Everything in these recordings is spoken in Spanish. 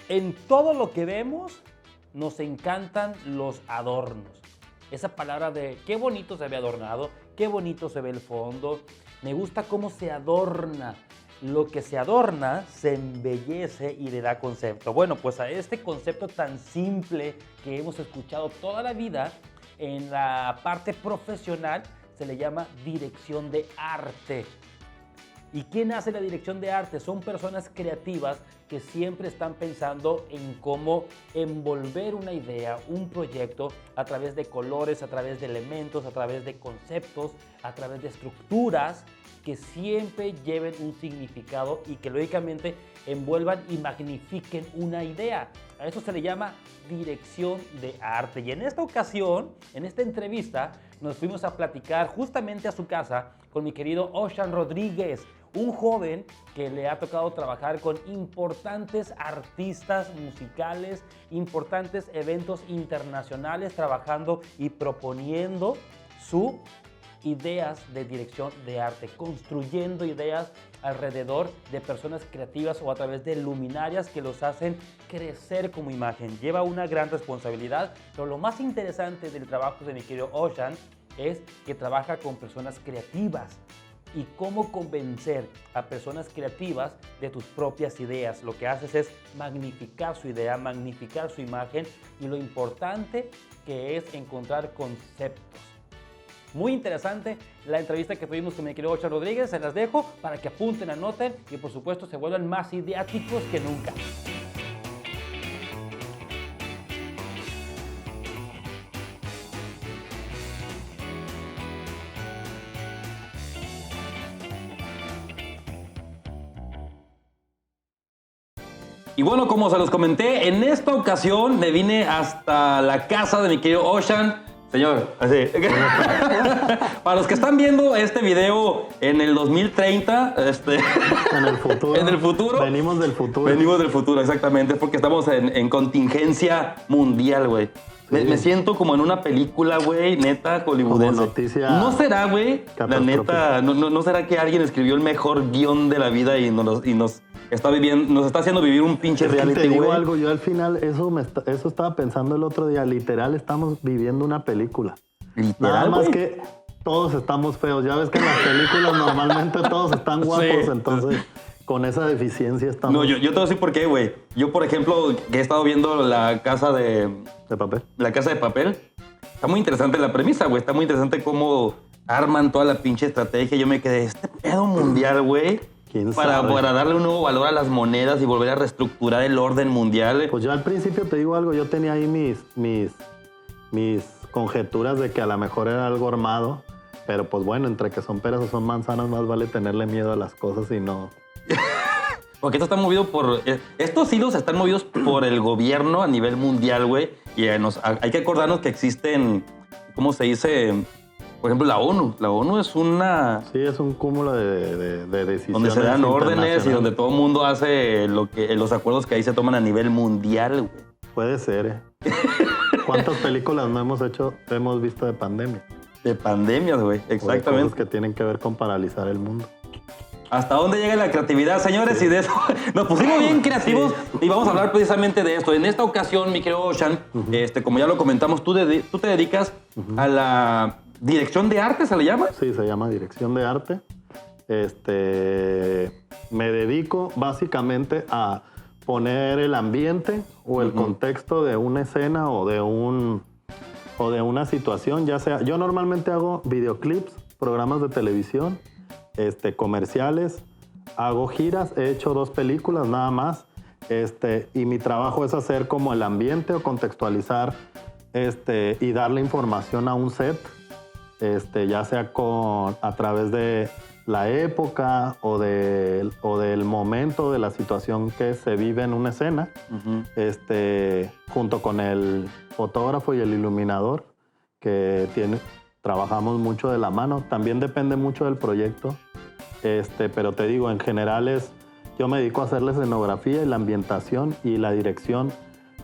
En todo lo que vemos nos encantan los adornos. Esa palabra de qué bonito se ve adornado, qué bonito se ve el fondo. Me gusta cómo se adorna. Lo que se adorna se embellece y le da concepto. Bueno, pues a este concepto tan simple que hemos escuchado toda la vida, en la parte profesional se le llama dirección de arte. ¿Y quién hace la dirección de arte? Son personas creativas que siempre están pensando en cómo envolver una idea, un proyecto, a través de colores, a través de elementos, a través de conceptos, a través de estructuras que siempre lleven un significado y que lógicamente envuelvan y magnifiquen una idea. A eso se le llama dirección de arte. Y en esta ocasión, en esta entrevista, nos fuimos a platicar justamente a su casa con mi querido Ocean Rodríguez, un joven que le ha tocado trabajar con importantes artistas musicales, importantes eventos internacionales, trabajando y proponiendo sus ideas de dirección de arte, construyendo ideas alrededor de personas creativas o a través de luminarias que los hacen crecer como imagen. Lleva una gran responsabilidad, pero lo más interesante del trabajo de mi querido Ocean es que trabaja con personas creativas y cómo convencer a personas creativas de tus propias ideas. Lo que haces es magnificar su idea, magnificar su imagen y lo importante que es encontrar conceptos. Muy interesante la entrevista que tuvimos con mi querido Ocean Rodríguez. Se las dejo para que apunten, anoten y por supuesto se vuelvan más ideáticos que nunca. Y bueno, como se los comenté, en esta ocasión me vine hasta la casa de mi querido Ocean. Señor, así. Para los que están viendo este video en el 2030, en el futuro. En el futuro. Venimos del futuro. Venimos del futuro, exactamente, porque estamos en contingencia mundial, güey. Sí. Me siento como en una película, güey, neta, hollywoodense. Como noticia. ¿No será, güey? La neta, ¿no será que alguien escribió el mejor guión de la vida y nos está haciendo vivir un pinche reality, güey? Te digo wey. algo, yo al final eso estaba pensando el otro día. Literal, estamos viviendo una película. Literal, nada más wey. Que todos estamos feos. Ya ves que en las películas normalmente todos están guapos, sí, entonces con esa deficiencia estamos... No, yo te voy a decir por qué, güey. Yo, por ejemplo, que he estado viendo La Casa de Papel. La Casa de Papel. Está muy interesante la premisa, güey. Está muy interesante cómo arman toda la pinche estrategia. Yo me quedé, este pedo mundial, güey. Para darle un nuevo valor a las monedas y volver a reestructurar el orden mundial. Pues yo al principio te digo algo, yo tenía ahí mis conjeturas de que a lo mejor era algo armado, pero pues bueno, entre que son peras o son manzanas, más vale tenerle miedo a las cosas y no... Porque esto está movido por... Estos hilos están movidos por el gobierno a nivel mundial, güey. Y hay que acordarnos que existen, ¿cómo se dice? Por ejemplo, la ONU. La ONU es una... Sí, es un cúmulo de decisiones. Donde se dan órdenes y donde todo el mundo hace los acuerdos que ahí se toman a nivel mundial, güey. Puede ser, ¿Cuántas películas no hemos visto de pandemia? De pandemias, güey. Exactamente. O de cosas que tienen que ver con paralizar el mundo. ¿Hasta dónde llega la creatividad, señores? Sí. Y de eso nos pusimos bien creativos, sí. Y vamos a hablar precisamente de esto. En esta ocasión, mi querido Ocean, como ya lo comentamos, tú te dedicas a la dirección de arte, ¿se le llama? Sí, se llama dirección de arte. Me dedico básicamente a poner el ambiente o el contexto de una escena o de una situación, ya sea... Yo normalmente hago videoclips, programas de televisión, comerciales, hago giras, he hecho 2 películas nada más, y mi trabajo es hacer como el ambiente o contextualizar y darle información a un set, ya sea a través de la época o del momento de la situación que se vive en una escena, junto con el fotógrafo y el iluminador que trabajamos mucho de la mano. También depende mucho del proyecto, pero te digo, en general yo me dedico a hacer la escenografía y la ambientación y la dirección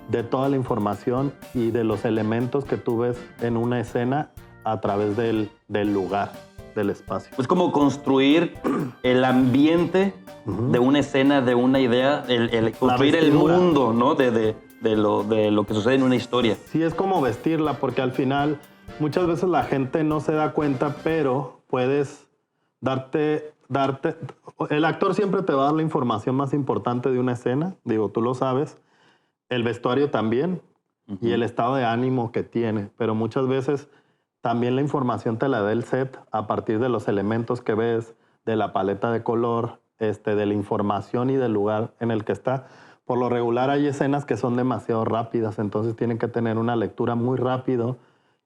de toda la información y de los elementos que tú ves en una escena a través del lugar. del espacio. Es como construir el ambiente de una escena, de una idea, el construir el mundo, ¿no? De lo que sucede en una historia. Sí, es como vestirla, porque al final muchas veces la gente no se da cuenta, pero puedes darte... El actor siempre te va a dar la información más importante de una escena, digo, tú lo sabes. El vestuario también, y el estado de ánimo que tiene, pero muchas veces también la información te la da el set a partir de los elementos que ves, de la paleta de color, de la información y del lugar en el que está. Por lo regular hay escenas que son demasiado rápidas, entonces tienen que tener una lectura muy rápido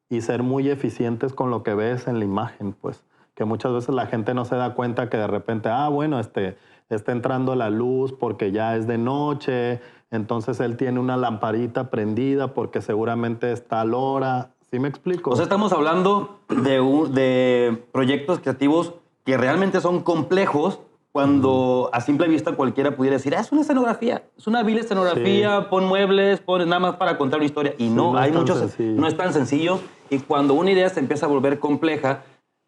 y ser muy eficientes con lo que ves en la imagen, pues. Que muchas veces la gente no se da cuenta que de repente, bueno, está entrando la luz porque ya es de noche, entonces él tiene una lamparita prendida porque seguramente está a la hora. ¿Sí me explico? O sea, estamos hablando de proyectos creativos que realmente son complejos, cuando a simple vista cualquiera pudiera decir, es una escenografía, es una vil escenografía, sí. Pon muebles, pon nada más para contar una historia. Y no, hay muchos, no es tan sencillo. Y cuando una idea se empieza a volver compleja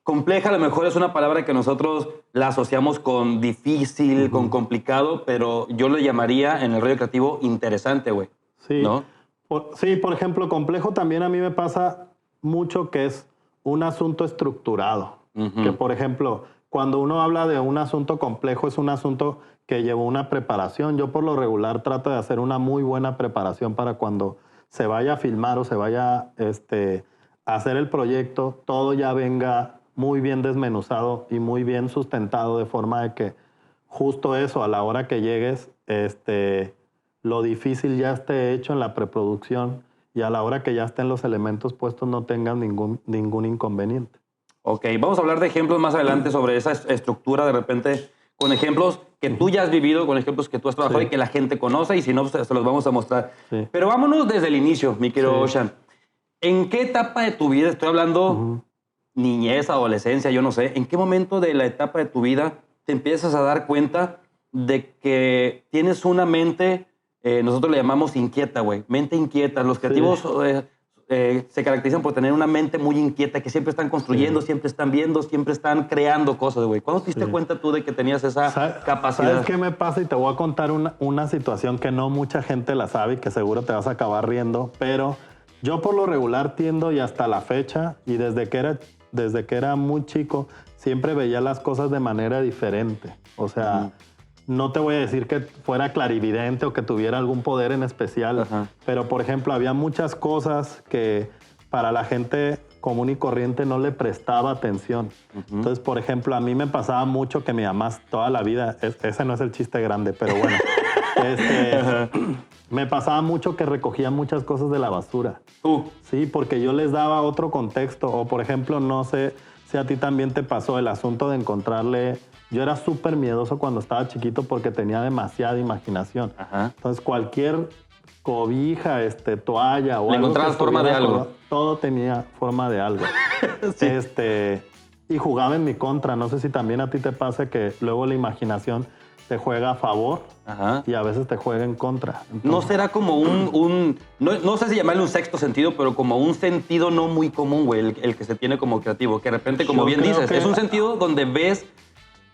a lo mejor es una palabra que nosotros la asociamos con difícil, con complicado, pero yo le llamaría en el rollo creativo interesante, güey. Sí. ¿No? Por ejemplo, complejo también a mí me pasa mucho que es un asunto estructurado. Que, por ejemplo, cuando uno habla de un asunto complejo, es un asunto que llevó una preparación. Yo por lo regular trato de hacer una muy buena preparación para cuando se vaya a filmar o se vaya a hacer el proyecto, todo ya venga muy bien desmenuzado y muy bien sustentado, de forma de que justo eso, a la hora que llegues, lo difícil ya esté hecho en la preproducción y a la hora que ya estén los elementos puestos no tengan ningún inconveniente. Ok, vamos a hablar de ejemplos más adelante sobre esa estructura, de repente, con ejemplos que tú ya has vivido, con ejemplos que tú has trabajado y que la gente conoce, y si no, pues, se los vamos a mostrar. Sí. Pero vámonos desde el inicio, mi querido Ocean. ¿En qué etapa de tu vida, estoy hablando niñez, adolescencia, yo no sé, en qué momento de la etapa de tu vida te empiezas a dar cuenta de que tienes una mente, nosotros le llamamos inquieta, güey, mente inquieta? Los creativos se caracterizan por tener una mente muy inquieta, que siempre están construyendo, siempre están viendo, siempre están creando cosas, güey. ¿Cuándo te diste cuenta tú de que tenías esa capacidad? ¿Sabes qué me pasa? Y te voy a contar una situación que no mucha gente la sabe y que seguro te vas a acabar riendo, pero yo por lo regular tiendo, y hasta la fecha, y desde que era muy chico, siempre veía las cosas de manera diferente. O sea, no te voy a decir que fuera clarividente o que tuviera algún poder en especial, pero, por ejemplo, había muchas cosas que para la gente común y corriente no le prestaba atención. Entonces, por ejemplo, a mí me pasaba mucho que mi mamá toda la vida, ese no es el chiste grande, pero bueno, me pasaba mucho que recogía muchas cosas de la basura. Sí, porque yo les daba otro contexto. O, por ejemplo, no sé si a ti también te pasó el asunto de encontrarle... Yo era súper miedoso cuando estaba chiquito porque tenía demasiada imaginación. Entonces, cualquier cobija, toalla o le algo... encontrabas forma de algo. Todo tenía forma de algo. Sí. Y jugaba en mi contra. No sé si también a ti te pasa que luego la imaginación te juega a favor y a veces te juega en contra. Entonces, ¿no será como no sé si llamarle un sexto sentido, pero como un sentido no muy común, güey, el que se tiene como creativo? Que de repente, como bien dices, es un sentido donde ves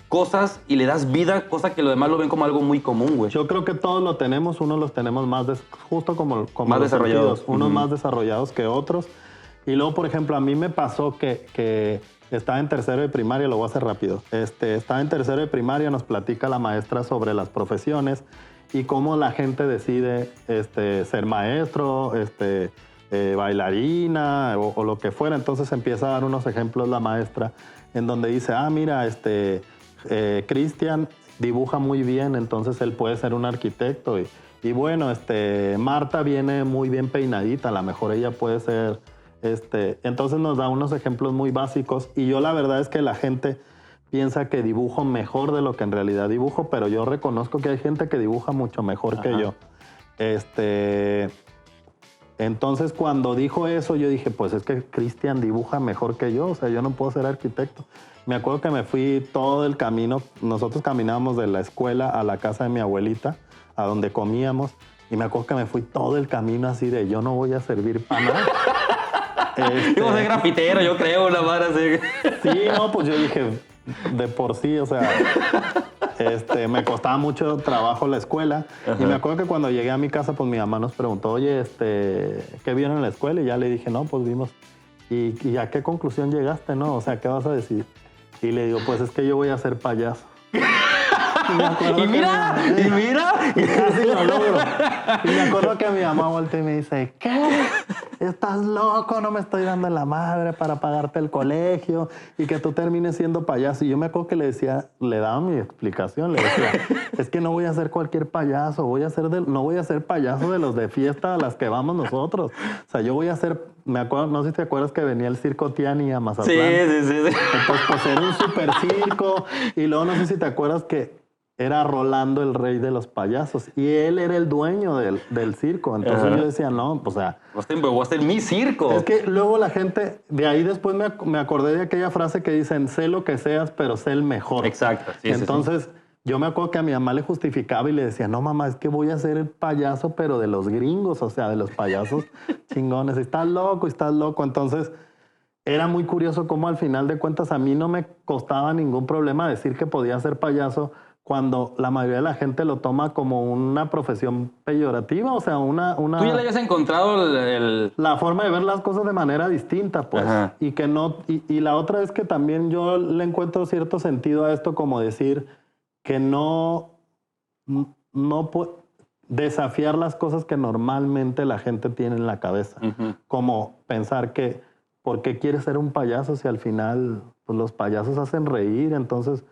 cosas y le das vida, cosas que los demás lo ven como algo muy común, güey. Yo creo que todos lo tenemos, unos los tenemos más, justo como más desarrollados. Sentidos, unos más desarrollados que otros. Y luego, por ejemplo, a mí me pasó que estaba en tercero de primaria, lo voy a hacer rápido. Estaba en tercero de primaria, nos platica la maestra sobre las profesiones y cómo la gente decide ser maestro, bailarina o lo que fuera. Entonces empieza a dar unos ejemplos la maestra en donde dice, mira, Cristian dibuja muy bien, entonces él puede ser un arquitecto. Y bueno, Marta viene muy bien peinadita, a lo mejor ella puede ser... entonces nos da unos ejemplos muy básicos y yo la verdad es que la gente piensa que dibujo mejor de lo que en realidad dibujo, pero yo reconozco que hay gente que dibuja mucho mejor que yo. Entonces cuando dijo eso yo dije, pues es que Cristian dibuja mejor que yo, o sea, yo no puedo ser arquitecto. Me acuerdo que me fui todo el camino, nosotros caminábamos de la escuela a la casa de mi abuelita, a donde comíamos, y me acuerdo que me fui todo el camino así de yo no voy a servir para nada. Digo, de grafitero, yo creo, una vara así. Sí, no, pues yo dije, de por sí, o sea, me costaba mucho trabajo la escuela. Y me acuerdo que cuando llegué a mi casa, pues mi mamá nos preguntó, oye, ¿qué vieron en la escuela? Y ya le dije, no, pues vimos. ¿Y a qué conclusión llegaste, no? O sea, ¿qué vas a decir? Y le digo, pues es que yo voy a ser payaso. Y mira, y casi lo logro. Y me acuerdo que mi mamá voltea y me dice, ¿qué? ¿Estás loco? No me estoy dando en la madre para pagarte el colegio y que tú termines siendo payaso. Y yo me acuerdo que le decía, le daba mi explicación, le decía, es que no voy a ser cualquier payaso, no voy a ser payaso de los de fiesta a las que vamos nosotros. O sea, yo voy a ser, me acuerdo, no sé si te acuerdas que venía el circo Tiani a Mazatlán. Sí. Entonces, pues era un super circo. Y luego no sé si te acuerdas que era Rolando el rey de los payasos y él era el dueño del circo. Entonces yo decía, no, o sea... Voy a hacer mi circo. Es que luego la gente, de ahí después me acordé de aquella frase que dicen, sé lo que seas, pero sé el mejor. Exacto. Sí, entonces yo me acuerdo que a mi mamá le justificaba y le decía, no mamá, es que voy a ser el payaso, pero de los gringos, o sea, de los payasos chingones. Y estás loco, Entonces... Era muy curioso cómo al final de cuentas a mí no me costaba ningún problema decir que podía ser payaso cuando la mayoría de la gente lo toma como una profesión peyorativa, o sea, Tú ya le habías encontrado la forma de ver las cosas de manera distinta, pues. Ajá. Y que no... Y la otra es que también yo le encuentro cierto sentido a esto, como decir que no desafiar las cosas que normalmente la gente tiene en la cabeza. Como pensar que ¿por qué quieres ser un payaso si al final pues, los payasos hacen reír? Entonces,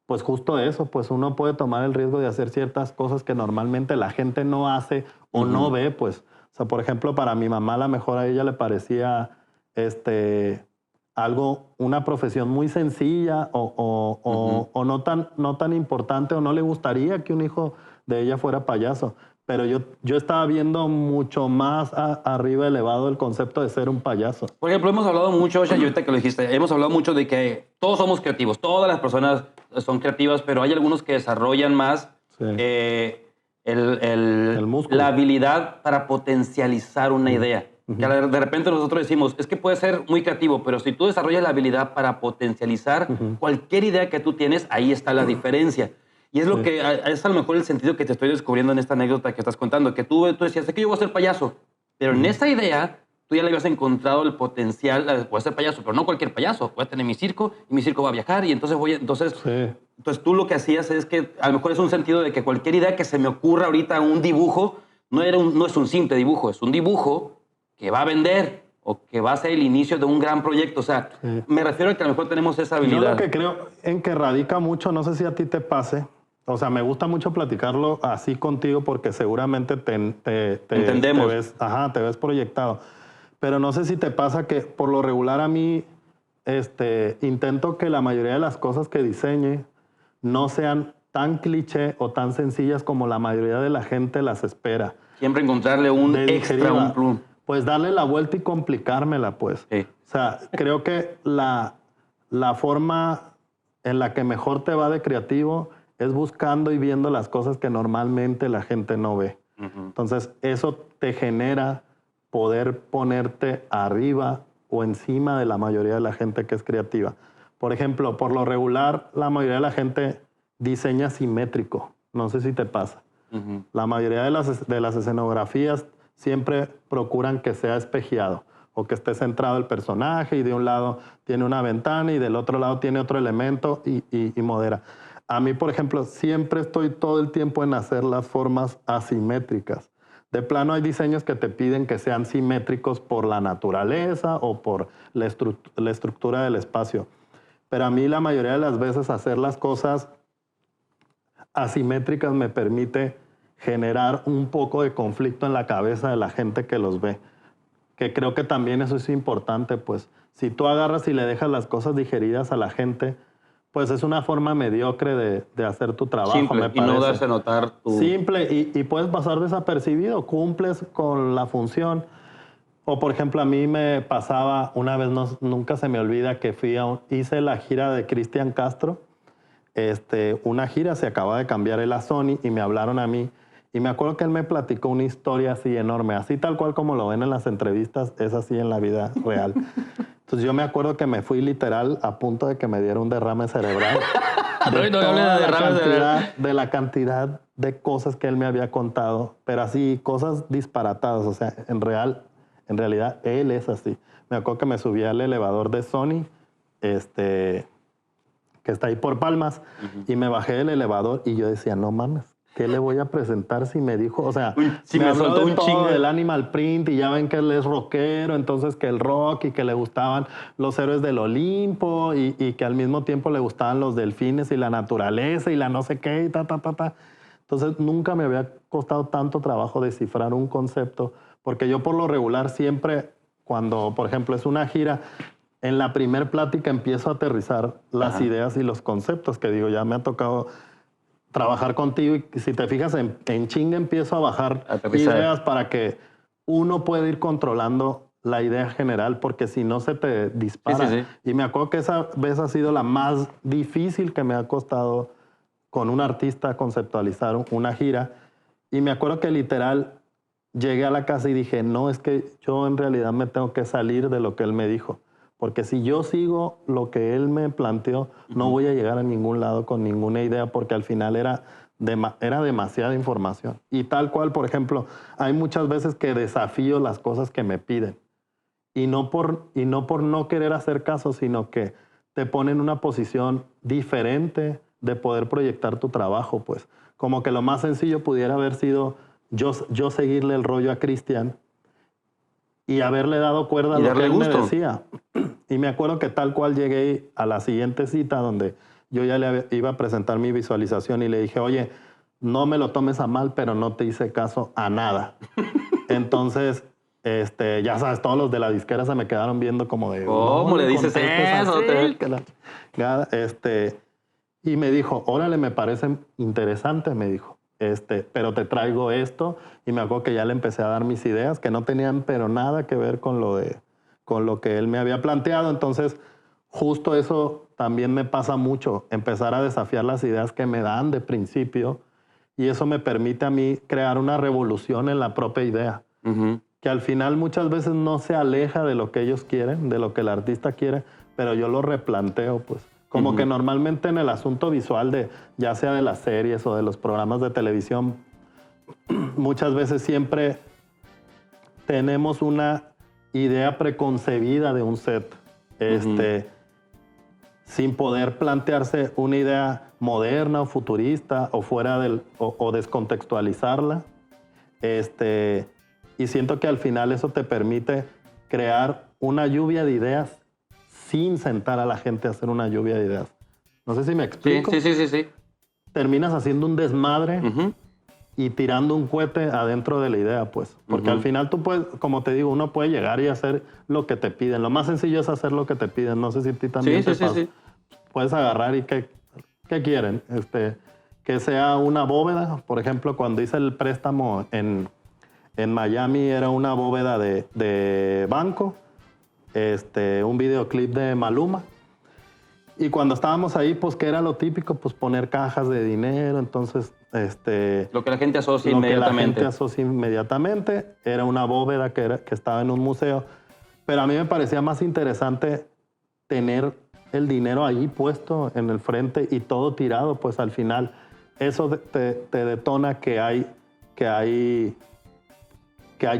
pues justo eso, pues uno puede tomar el riesgo de hacer ciertas cosas que normalmente la gente no hace o no ve, pues. O sea, por ejemplo, para mi mamá a lo mejor a ella le parecía una profesión muy sencilla o no tan importante, o no le gustaría que un hijo de ella fuera payaso. Pero yo estaba viendo mucho más arriba elevado el concepto de ser un payaso. Por ejemplo, hemos hablado mucho, y ahorita que lo dijiste, hemos hablado mucho de que todos somos creativos, todas las personas son creativas, pero hay algunos que desarrollan más el músculo, la habilidad para potencializar una idea. Que de repente nosotros decimos, es que puedes ser muy creativo, pero si tú desarrollas la habilidad para potencializar cualquier idea que tú tienes, ahí está la diferencia. Y es lo que es a lo mejor el sentido que te estoy descubriendo en esta anécdota que estás contando, que tú decías, es que yo voy a ser payaso, pero en esa idea tú ya le habías encontrado el potencial, voy a ser payaso, pero no cualquier payaso, voy a tener mi circo y mi circo va a viajar y entonces entonces tú lo que hacías es que a lo mejor es un sentido de que cualquier idea que se me ocurra ahorita, un dibujo, no es un simple dibujo, es un dibujo que va a vender o que va a ser el inicio de un gran proyecto. O sea, me refiero a que a lo mejor tenemos esa habilidad. Yo lo que creo en que radica mucho, no sé si a ti te pase, o sea, me gusta mucho platicarlo así contigo porque seguramente te entendemos. Te ves proyectado. Pero no sé si te pasa que por lo regular a mí intento que la mayoría de las cosas que diseñe no sean tan cliché o tan sencillas como la mayoría de la gente las espera. Siempre encontrarle un extra, un plum. Pues darle la vuelta y complicármela, pues. Sí. O sea, creo que la forma en la que mejor te va de creativo es buscando y viendo las cosas que normalmente la gente no ve. Entonces, eso te genera poder ponerte arriba o encima de la mayoría de la gente que es creativa. Por ejemplo, por lo regular, la mayoría de la gente diseña simétrico. No sé si te pasa. La mayoría de las escenografías siempre procuran que sea espejeado o que esté centrado el personaje y de un lado tiene una ventana y del otro lado tiene otro elemento y modera. A mí, por ejemplo, siempre estoy todo el tiempo en hacer las formas asimétricas. De plano hay diseños que te piden que sean simétricos por la naturaleza o por la estructura del espacio. Pero a mí la mayoría de las veces hacer las cosas asimétricas me permite generar un poco de conflicto en la cabeza de la gente que los ve. Que creo que también eso es importante, pues. Si tú agarras y le dejas las cosas digeridas a la gente, pues es una forma mediocre de hacer tu trabajo, simple, me parece. Y no darse a notar tu... Simple, y puedes pasar desapercibido, cumples con la función. O, por ejemplo, a mí me pasaba, una vez, nunca se me olvida, que hice la gira de Cristian Castro. Una gira, se acaba de cambiar él a Sony y me hablaron a mí Y me acuerdo que él me platicó una historia así enorme, así tal cual como lo ven en las entrevistas, es así en la vida real. Entonces yo me acuerdo que me fui literal a punto de que me diera un derrame cerebral. De la cantidad de cosas que él me había contado, pero así, cosas disparatadas. O sea, en realidad, él es así. Me acuerdo que me subí al elevador de Sony, que está ahí por Palmas, y me bajé del elevador y yo decía, no mames, ¿qué le voy a presentar si me dijo? O sea, si me soltó un chingo del Animal Print y ya ven que él es rockero, entonces que el rock y que le gustaban los héroes del Olimpo y que al mismo tiempo le gustaban los delfines y la naturaleza y la no sé qué y ta. Entonces nunca me había costado tanto trabajo descifrar un concepto, porque yo por lo regular siempre, cuando por ejemplo es una gira, en la primer plática empiezo a aterrizar las ideas y los conceptos que digo, ya me ha tocado trabajar contigo y si te fijas en chinga empiezo a bajar ideas para que uno pueda ir controlando la idea general, porque si no se te dispara. Sí. Y me acuerdo que esa vez ha sido la más difícil que me ha costado con un artista conceptualizar una gira. Y me acuerdo que literal llegué a la casa y dije, no, es que yo en realidad me tengo que salir de lo que él me dijo. Porque si yo sigo lo que él me planteó, no voy a llegar a ningún lado con ninguna idea, porque al final era demasiada información. Y tal cual, por ejemplo, hay muchas veces que desafío las cosas que me piden. Y no por no querer hacer caso, sino que te pone en una posición diferente de poder proyectar tu trabajo, pues. Como que lo más sencillo pudiera haber sido yo seguirle el rollo a Cristian y haberle dado cuerda a lo que él me decía. Y me acuerdo que tal cual llegué a la siguiente cita donde yo ya le iba a presentar mi visualización y le dije, oye, no me lo tomes a mal, pero no te hice caso a nada. Entonces, ya sabes, todos los de la disquera se me quedaron viendo como de... ¿Cómo le dices eso? Y me dijo, órale, me parece interesante, me dijo. Pero te traigo esto. Y me acuerdo que ya le empecé a dar mis ideas que no tenían pero nada que ver con lo que él me había planteado. Entonces, justo eso también me pasa mucho, empezar a desafiar las ideas que me dan de principio, y eso me permite a mí crear una revolución en la propia idea, que al final muchas veces no se aleja de lo que ellos quieren, de lo que el artista quiere, pero yo lo replanteo, pues. Como que normalmente en el asunto visual ya sea de las series o de los programas de televisión, muchas veces siempre tenemos una idea preconcebida de un set, sin poder plantearse una idea moderna o futurista o fuera o descontextualizarla. Y siento que al final eso te permite crear una lluvia de ideas sin sentar a la gente a hacer una lluvia de ideas. No sé si me explico. Sí. Terminas haciendo un desmadre y tirando un cohete adentro de la idea, pues. Porque al final tú puedes, como te digo, uno puede llegar y hacer lo que te piden. Lo más sencillo es hacer lo que te piden. No sé si a ti también te pasa. Sí. Puedes agarrar y ¿qué quieren? Que sea una bóveda. Por ejemplo, cuando hice el préstamo en Miami, era una bóveda de banco. Un videoclip de Maluma. Y cuando estábamos ahí, pues, ¿qué era lo típico? Pues poner cajas de dinero. Entonces, lo que la gente asocia inmediatamente. Era una bóveda que estaba en un museo. Pero a mí me parecía más interesante tener el dinero ahí puesto en el frente y todo tirado, pues al final eso te detona que hay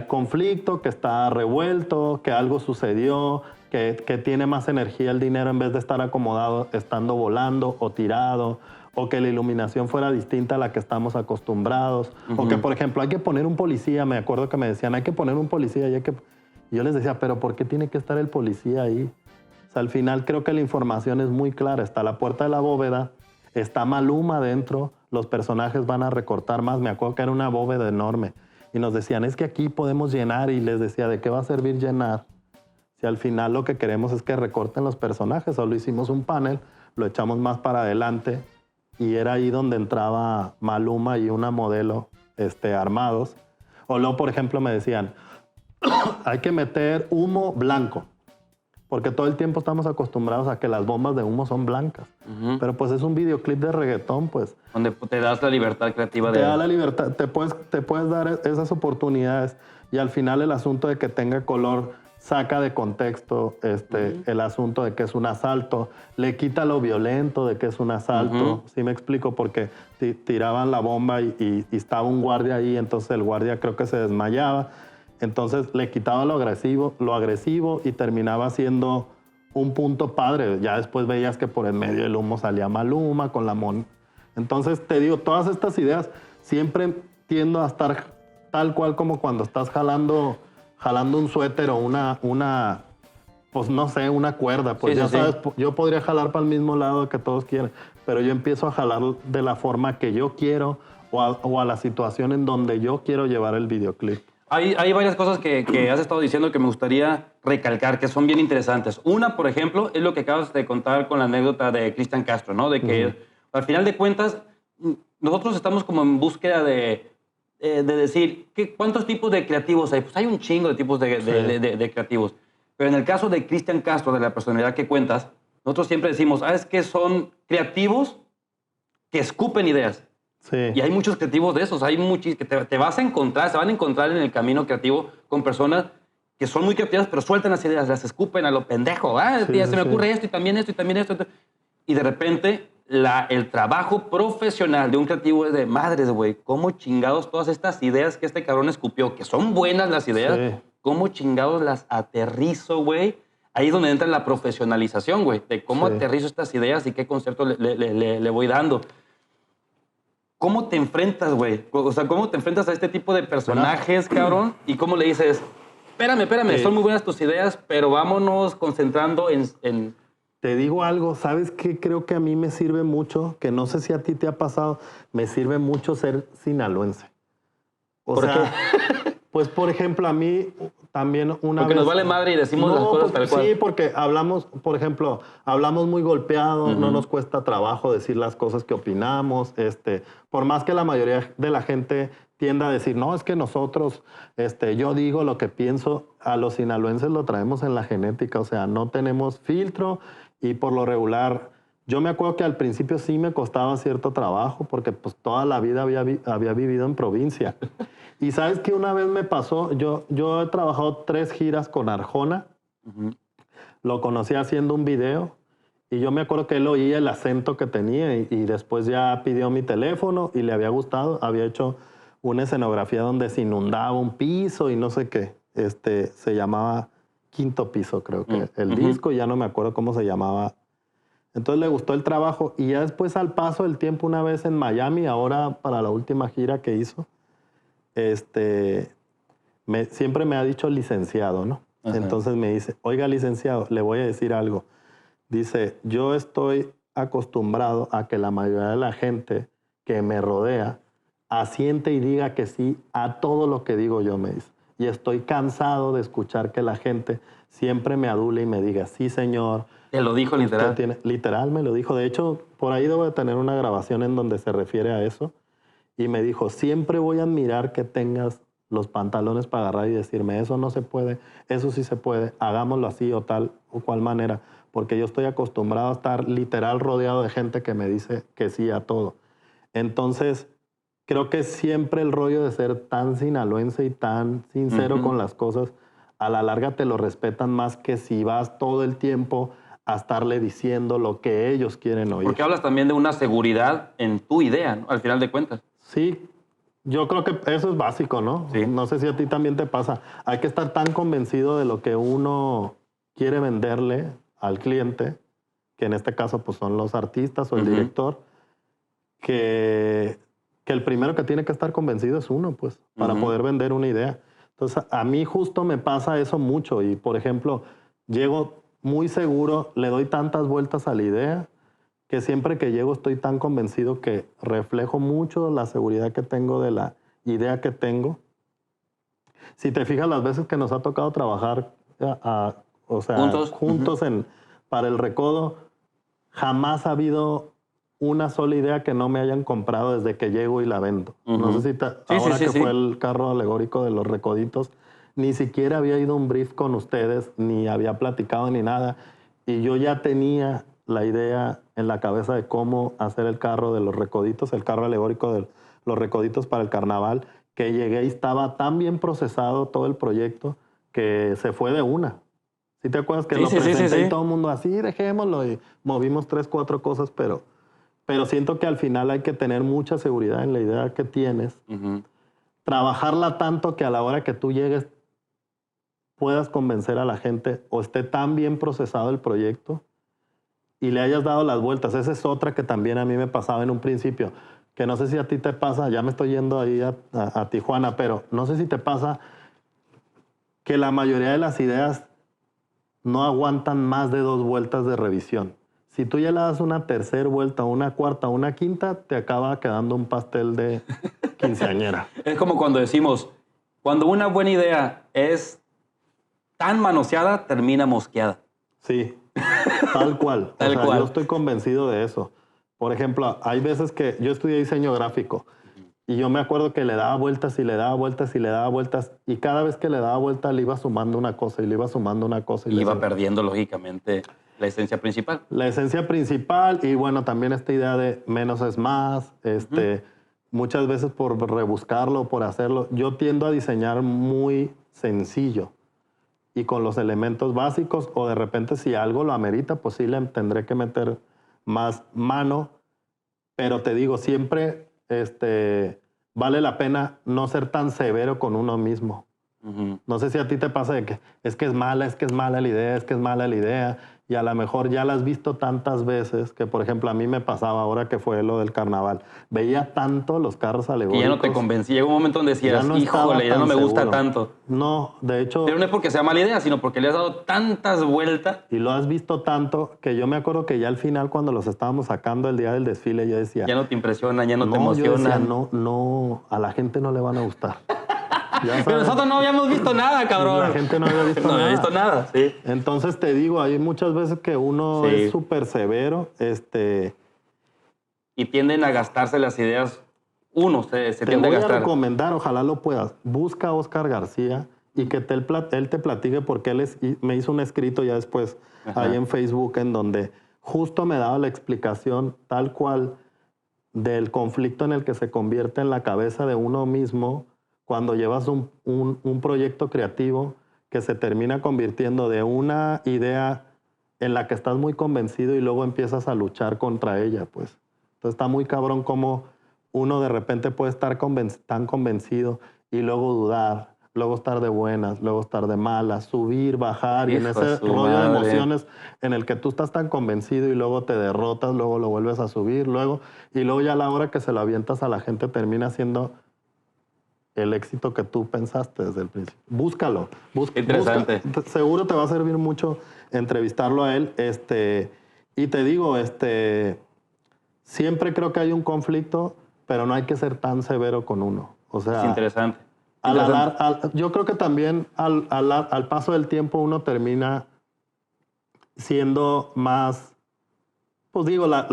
conflicto, que está revuelto, que algo sucedió, que tiene más energía el dinero en vez de estar acomodado, estando volando o tirado, o que la iluminación fuera distinta a la que estamos acostumbrados, o que, por ejemplo, hay que poner un policía. Me acuerdo que me decían, hay que poner un policía. Y yo les decía, ¿pero por qué tiene que estar el policía ahí? O sea, al final creo que la información es muy clara. Está la puerta de la bóveda, está Maluma dentro, los personajes van a recortar más. Me acuerdo que era una bóveda enorme. Y nos decían, es que aquí podemos llenar. Y les decía, ¿de qué va a servir llenar? Si al final lo que queremos es que recorten los personajes. Solo hicimos un panel, lo echamos más para adelante. Y era ahí donde entraba Maluma y una modelo armados. O luego, por ejemplo, me decían, hay que meter humo blanco. porque todo el tiempo estamos acostumbrados a que las bombas de humo son blancas. Pero pues es un videoclip de reggaetón, pues. Donde te das la libertad creativa Te da la libertad, te puedes dar esas oportunidades y al final el asunto de que tenga color saca de contexto el asunto de que es un asalto, le quita lo violento de que es un asalto, ¿sí me explico? Porque tiraban la bomba y estaba un guardia ahí, entonces el guardia creo que se desmayaba, entonces le quitaba lo agresivo y terminaba siendo un punto padre. Ya después veías que por en medio del humo salía Maluma con la Entonces te digo, todas estas ideas siempre tiendo a estar tal cual como cuando estás jalando un suéter o pues no sé, una cuerda. Pues sí, ya sí, sabes, yo podría jalar para el mismo lado que todos quieren, pero yo empiezo a jalar de la forma que yo quiero o a la situación en donde yo quiero llevar el videoclip. Hay varias cosas que has estado diciendo que me gustaría recalcar, que son bien interesantes. Una, por ejemplo, es lo que acabas de contar con la anécdota de Cristian Castro, ¿no? De que al final de cuentas, nosotros estamos como en búsqueda de decir, ¿cuántos tipos de creativos hay? Pues hay un chingo de tipos de creativos. Pero en el caso de Cristian Castro, de la personalidad que cuentas, nosotros siempre decimos, es que son creativos que escupen ideas. Sí. Y hay muchos creativos de esos, hay muchos que te vas a encontrar, se van a encontrar en el camino creativo con personas que son muy creativas, pero sueltan las ideas, las escupen a lo pendejo. Se me ocurre esto y también esto y también esto. Y de repente el trabajo profesional de un creativo es de madres, güey, cómo chingados todas estas ideas que este cabrón escupió, que son buenas las ideas, cómo chingados las aterrizo, güey. Ahí es donde entra la profesionalización, güey, de cómo aterrizo estas ideas y qué concepto le voy dando. ¿Cómo te enfrentas, güey? O sea, ¿cómo te enfrentas a este tipo de personajes, cabrón? Y cómo le dices, espérame, son muy buenas tus ideas, pero vámonos concentrando en... Te digo algo, ¿sabes qué? Creo que a mí me sirve mucho, que no sé si a ti te ha pasado, me sirve mucho ser sinaloense. O sea, pues por ejemplo, a mí también una porque vez... nos vale madre y decimos las cosas tal cual. Sí, porque hablamos, por ejemplo, hablamos muy golpeado, no nos cuesta trabajo decir las cosas que opinamos, por más que la mayoría de la gente tienda a decir, no, es que nosotros, yo digo lo que pienso, a los sinaloenses lo traemos en la genética, o sea, no tenemos filtro y por lo regular, yo me acuerdo que al principio sí me costaba cierto trabajo porque pues toda la vida había vivido en provincia. Y sabes que una vez me pasó, yo he trabajado 3 giras con Arjona, lo conocí haciendo un video y yo me acuerdo que él oía el acento que tenía y después ya pidió mi teléfono y le había gustado, había hecho una escenografía donde se inundaba un piso y no sé qué, se llamaba Quinto Piso creo que el disco, ya no me acuerdo cómo se llamaba. Entonces le gustó el trabajo y ya después al paso del tiempo una vez en Miami, ahora para la última gira que hizo, siempre me ha dicho licenciado, ¿no? Ajá. Entonces me dice, oiga licenciado, le voy a decir algo. Dice, yo estoy acostumbrado a que la mayoría de la gente que me rodea asiente y diga que sí a todo lo que digo yo, me dice. Y estoy cansado de escuchar que la gente siempre me adule y me diga, sí señor. Te lo dijo literal. Literal me lo dijo. De hecho, por ahí debo de tener una grabación en donde se refiere a eso. Y me dijo, siempre voy a admirar que tengas los pantalones para agarrar y decirme, eso no se puede, eso sí se puede, hagámoslo así o tal o cual manera, porque yo estoy acostumbrado a estar literal rodeado de gente que me dice que sí a todo. Entonces, creo que siempre el rollo de ser tan sinaloense y tan sincero con las cosas, a la larga te lo respetan más que si vas todo el tiempo a estarle diciendo lo que ellos quieren oír. Porque hablas también de una seguridad en tu idea, ¿no? Al final de cuentas. Sí, yo creo que eso es básico, ¿no? Sí. No sé si a ti también te pasa. Hay que estar tan convencido de lo que uno quiere venderle al cliente, que en este caso pues son los artistas o el director, que el primero que tiene que estar convencido es uno, pues, para poder vender una idea. Entonces, a mí justo me pasa eso mucho y, por ejemplo, llego muy seguro, le doy tantas vueltas a la idea que siempre que llego estoy tan convencido que reflejo mucho la seguridad que tengo de la idea que tengo. Si te fijas las veces que nos ha tocado trabajar juntos para el Recodo, jamás ha habido una sola idea que no me hayan comprado desde que llego y la vendo. No sé si ahora que fue el carro alegórico de los Recoditos, ni siquiera había ido a un brief con ustedes, ni había platicado ni nada. Y yo ya tenía la idea en la cabeza de cómo hacer el carro de los Recoditos, el carro alegórico de los Recoditos para el carnaval, que llegué y estaba tan bien procesado todo el proyecto que se fue de una. ¿Sí te acuerdas que Sí, lo sí, sí, presenté sí, sí. y todo el mundo así, dejémoslo? Y movimos 3, 4 cosas, pero siento que al final hay que tener mucha seguridad en la idea que tienes, Ujú. trabajarla tanto que a la hora que tú llegues puedas convencer a la gente o esté tan bien procesado el proyecto y le hayas dado las vueltas. Esa es otra que también a mí me pasaba en un principio, que no sé si a ti te pasa, ya me estoy yendo ahí a Tijuana, pero no sé si te pasa que la mayoría de las ideas no aguantan más de 2 vueltas de revisión. Si tú ya le das una tercera vuelta, una cuarta, una quinta, te acaba quedando un pastel de quinceañera. Es como cuando decimos, cuando una buena idea es tan manoseada, termina mosqueada. Sí, tal cual. Tal o sea, cual. yo estoy convencido de eso. Por ejemplo, hay veces que yo estudié diseño gráfico y yo me acuerdo que le daba vueltas y le daba vueltas y le daba vueltas y cada vez que le daba vuelta le iba sumando una cosa y le iba sumando una cosa. Y le iba iba- perdiendo, lógicamente, la esencia principal. La esencia principal y bueno, también esta idea de menos es más, muchas veces por rebuscarlo, por hacerlo. Yo tiendo a diseñar muy sencillo y con los elementos básicos o de repente si algo lo amerita, pues sí le tendré que meter más mano, pero te digo, siempre vale la pena no ser tan severo con uno mismo. Ujú. No sé si a ti te pasa de que es mala la idea, es que es mala la idea, y a lo mejor ya la has visto tantas veces que, por ejemplo, a mí me pasaba ahora que fue lo del carnaval. Veía tanto los carros Que alegóricos. ya no te convencí. Llegó un momento donde decías, ya no estaba híjole, ya no tan me gusta seguro. tanto. No, de hecho, Pero no es porque sea mala idea, sino porque le has dado tantas vueltas. y lo has visto tanto que yo me acuerdo que ya al final cuando los estábamos sacando el día del desfile, yo decía, Ya no te impresionan, ya no te yo decía, emocionan. no, a la gente no le van a gustar. Ya Pero sabes, nosotros no habíamos visto nada, cabrón. la gente no había visto No nada. había visto nada, sí. Entonces te digo, hay muchas veces que uno Sí. es súper severo. Y tienden a gastarse las ideas. Uno se Te tiende a voy a gastar. recomendar, ojalá lo puedas. Busca a Oscar García y que él te platique porque me hizo un escrito ya después Ajá. ahí en Facebook en donde justo me daba la explicación tal cual del conflicto en el que se convierte en la cabeza de uno mismo cuando llevas un proyecto creativo que se termina convirtiendo de una idea en la que estás muy convencido y luego empiezas a luchar contra ella, pues. Entonces está muy cabrón cómo uno de repente puede estar tan convencido y luego dudar, luego estar de buenas, luego estar de malas, subir, bajar, y en Hijo de ese su rollo de madre. emociones en el que tú estás tan convencido y luego te derrotas, luego lo vuelves a subir, y luego ya a la hora que se lo avientas a la gente termina siendo el éxito que tú pensaste desde el principio. Búscalo. Interesante. Seguro te va a servir mucho entrevistarlo a él. Y te digo, siempre creo que hay un conflicto, pero no hay que ser tan severo con uno. O sea, Es interesante. yo creo que también al paso del tiempo uno termina siendo más, pues digo, la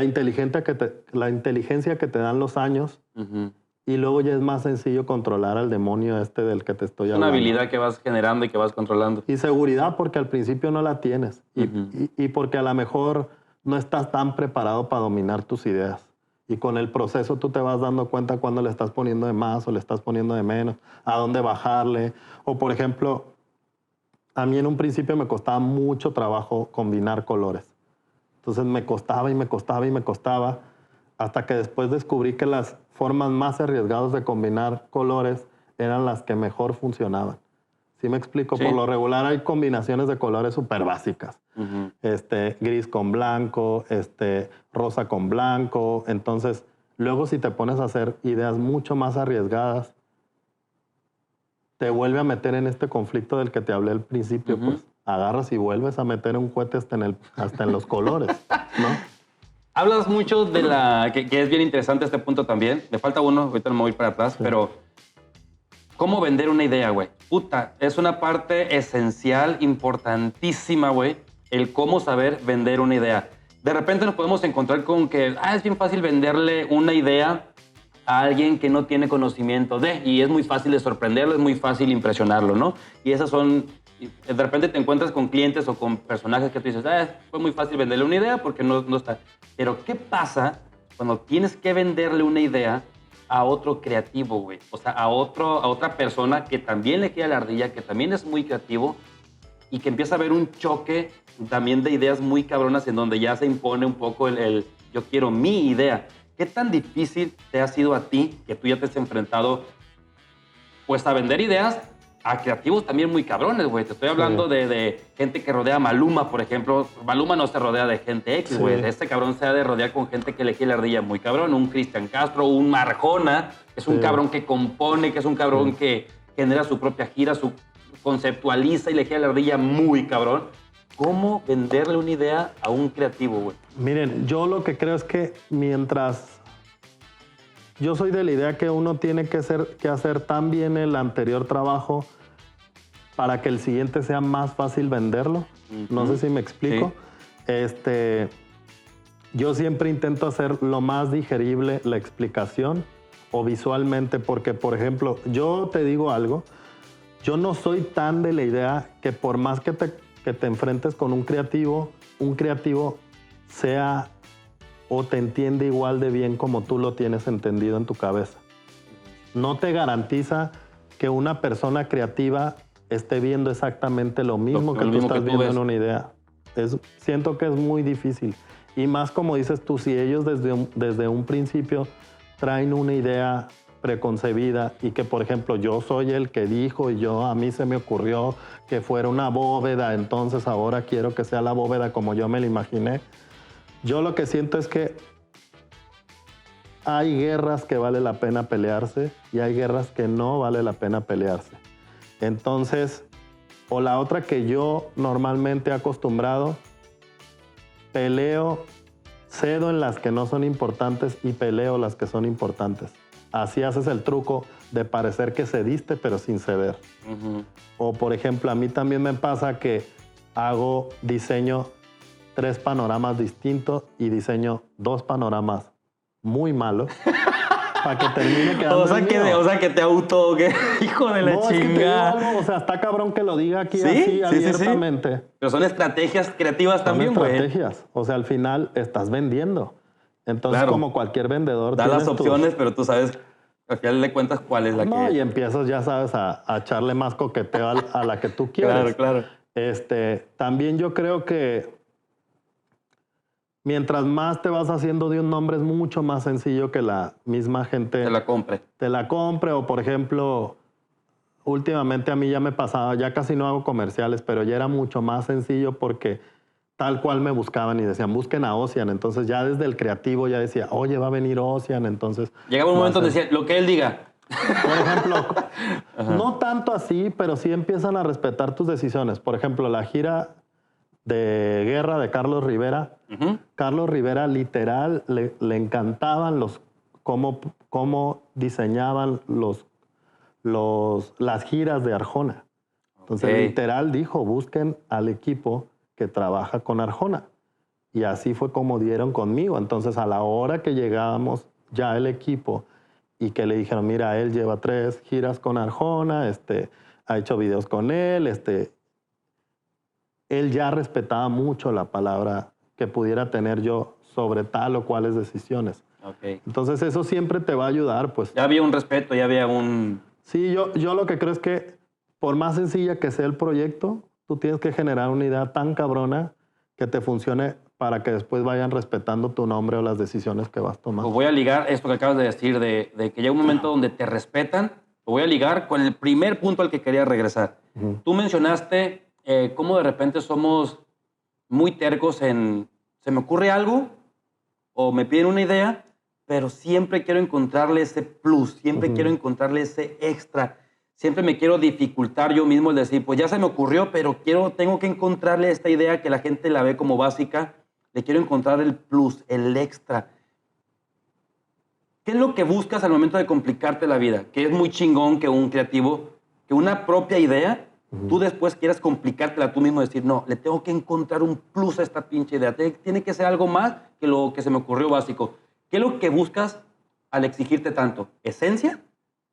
inteligencia que te dan los años. Ujú. Y luego ya es más sencillo controlar al demonio del que te estoy Es hablando. una habilidad que vas generando y que vas controlando. Y seguridad porque al principio no la tienes. Ujú. Y porque a lo mejor no estás tan preparado para dominar tus ideas. Y con el proceso tú te vas dando cuenta cuando le estás poniendo de más o le estás poniendo de menos, a dónde bajarle. O por ejemplo, a mí en un principio me costaba mucho trabajo combinar colores. Entonces me costaba y me costaba y me costaba hasta que después descubrí que las formas más arriesgadas de combinar colores eran las que mejor funcionaban. ¿Sí me explico? Sí. Por lo regular hay combinaciones de colores súper básicas. Ujú. Gris con blanco, rosa con blanco. Entonces, luego si te pones a hacer ideas mucho más arriesgadas, te vuelve a meter en este conflicto del que te hablé al principio, Ujú. pues agarras y vuelves a meter un cohete hasta en los colores, ¿no? Hablas mucho de que es bien interesante este punto también. Me falta uno, ahorita me voy para atrás, pero ¿cómo vender una idea, güey? Puta, es una parte esencial, importantísima, güey, el cómo saber vender una idea. De repente nos podemos encontrar con que es bien fácil venderle una idea a alguien que no tiene conocimiento de, y es muy fácil de sorprenderlo, es muy fácil impresionarlo, ¿no? Y esas son, de repente te encuentras con clientes o con personajes que tú dices, fue muy fácil venderle una idea porque no está. Pero ¿qué pasa cuando tienes que venderle una idea a otro creativo, güey? O sea, a otra persona que también le queda la ardilla, que también es muy creativo y que empieza a haber un choque también de ideas muy cabronas en donde ya se impone un poco el yo quiero mi idea. ¿Qué tan difícil te ha sido a ti, que tú ya te has enfrentado, pues a vender ideas a creativos también muy cabrones, güey? Te estoy hablando de gente que rodea a Maluma, por ejemplo. Maluma no se rodea de gente X, güey. Este cabrón se ha de rodear con gente que le quiere la ardilla muy cabrón. Un Cristian Castro, un Marjona, que es un cabrón que compone, que es un cabrón que genera su propia gira, conceptualiza y le quiere la ardilla muy cabrón. ¿Cómo venderle una idea a un creativo, güey? Miren, yo lo que creo es que mientras... Yo soy de la idea que uno tiene que hacer tan bien el anterior trabajo para que el siguiente sea más fácil venderlo. No sé si me explico. Sí. Yo siempre intento hacer lo más digerible la explicación o visualmente porque, por ejemplo, yo te digo algo, yo no soy tan de la idea que por más que te enfrentes con un creativo sea o te entiende igual de bien como tú lo tienes entendido en tu cabeza. No te garantiza que una persona creativa esté viendo exactamente lo mismo que tú estás viendo en una idea. Siento que es muy difícil. Y más como dices tú, si ellos desde un principio traen una idea preconcebida y que, por ejemplo, yo soy el que dijo y a mí se me ocurrió que fuera una bóveda, entonces ahora quiero que sea la bóveda como yo me la imaginé. Yo lo que siento es que hay guerras que vale la pena pelearse y hay guerras que no vale la pena pelearse. Entonces, o la otra que yo normalmente he acostumbrado, cedo en las que no son importantes y peleo las que son importantes. Así haces el truco de parecer que cediste, pero sin ceder. O, por ejemplo, a mí también me pasa que diseño 3 panoramas distintos y diseño 2 panoramas muy malos para que termine quedando o sea que te auto... Hijo de la chingada. Es que o sea, está cabrón que lo diga aquí así abiertamente. Sí. Pero son estrategias creativas también, güey. Son estrategias. O sea, al final estás vendiendo. Entonces, como cualquier vendedor... Da las opciones, pero tú sabes... Al final le cuentas cuál es la que... y empiezas, ya sabes, a echarle más coqueteo a la que tú quieres. Claro. También yo creo que mientras más te vas haciendo de un nombre, es mucho más sencillo que la misma gente... Te la compre. O, por ejemplo, últimamente a mí ya me pasaba, ya casi no hago comerciales, pero ya era mucho más sencillo porque tal cual me buscaban y decían, busquen a Ocean. Entonces ya desde el creativo ya decía, oye, va a venir Ocean, entonces... Llegaba un momento donde decía, lo que él diga. Por ejemplo, no tanto así, pero sí empiezan a respetar tus decisiones. Por ejemplo, la gira de Guerra de Carlos Rivera. Carlos Rivera literal le encantaban cómo diseñaban las giras de Arjona. Entonces literal dijo, busquen al equipo que trabaja con Arjona. Y así fue como dieron conmigo. Entonces a la hora que llegábamos ya el equipo y que le dijeron, mira, él lleva 3 giras con Arjona, ha hecho videos con él, él ya respetaba mucho la palabra que pudiera tener yo sobre tal o cuales decisiones. Entonces eso siempre te va a ayudar, pues. Ya había un respeto, ya había un... Sí, yo lo que creo es que por más sencilla que sea el proyecto, tú tienes que generar una idea tan cabrona que te funcione para que después vayan respetando tu nombre o las decisiones que vas tomando. Pues voy a ligar esto que acabas de decir, de que llega un momento donde te respetan, lo voy a ligar con el primer punto al que quería regresar. Tú mencionaste cómo de repente somos muy tercos en, se me ocurre algo o me piden una idea, pero siempre quiero encontrarle ese plus, siempre quiero encontrarle ese extra. Siempre me quiero dificultar yo mismo el decir, pues ya se me ocurrió, pero tengo que encontrarle esta idea que la gente la ve como básica. Le quiero encontrar el plus, el extra. ¿Qué es lo que buscas al momento de complicarte la vida? Que es muy chingón que un creativo, que una propia idea, tú después quieras complicártela tú mismo, decir, no, le tengo que encontrar un plus a esta pinche idea. Tiene que ser algo más que lo que se me ocurrió básico. ¿Qué es lo que buscas al exigirte tanto? ¿Esencia?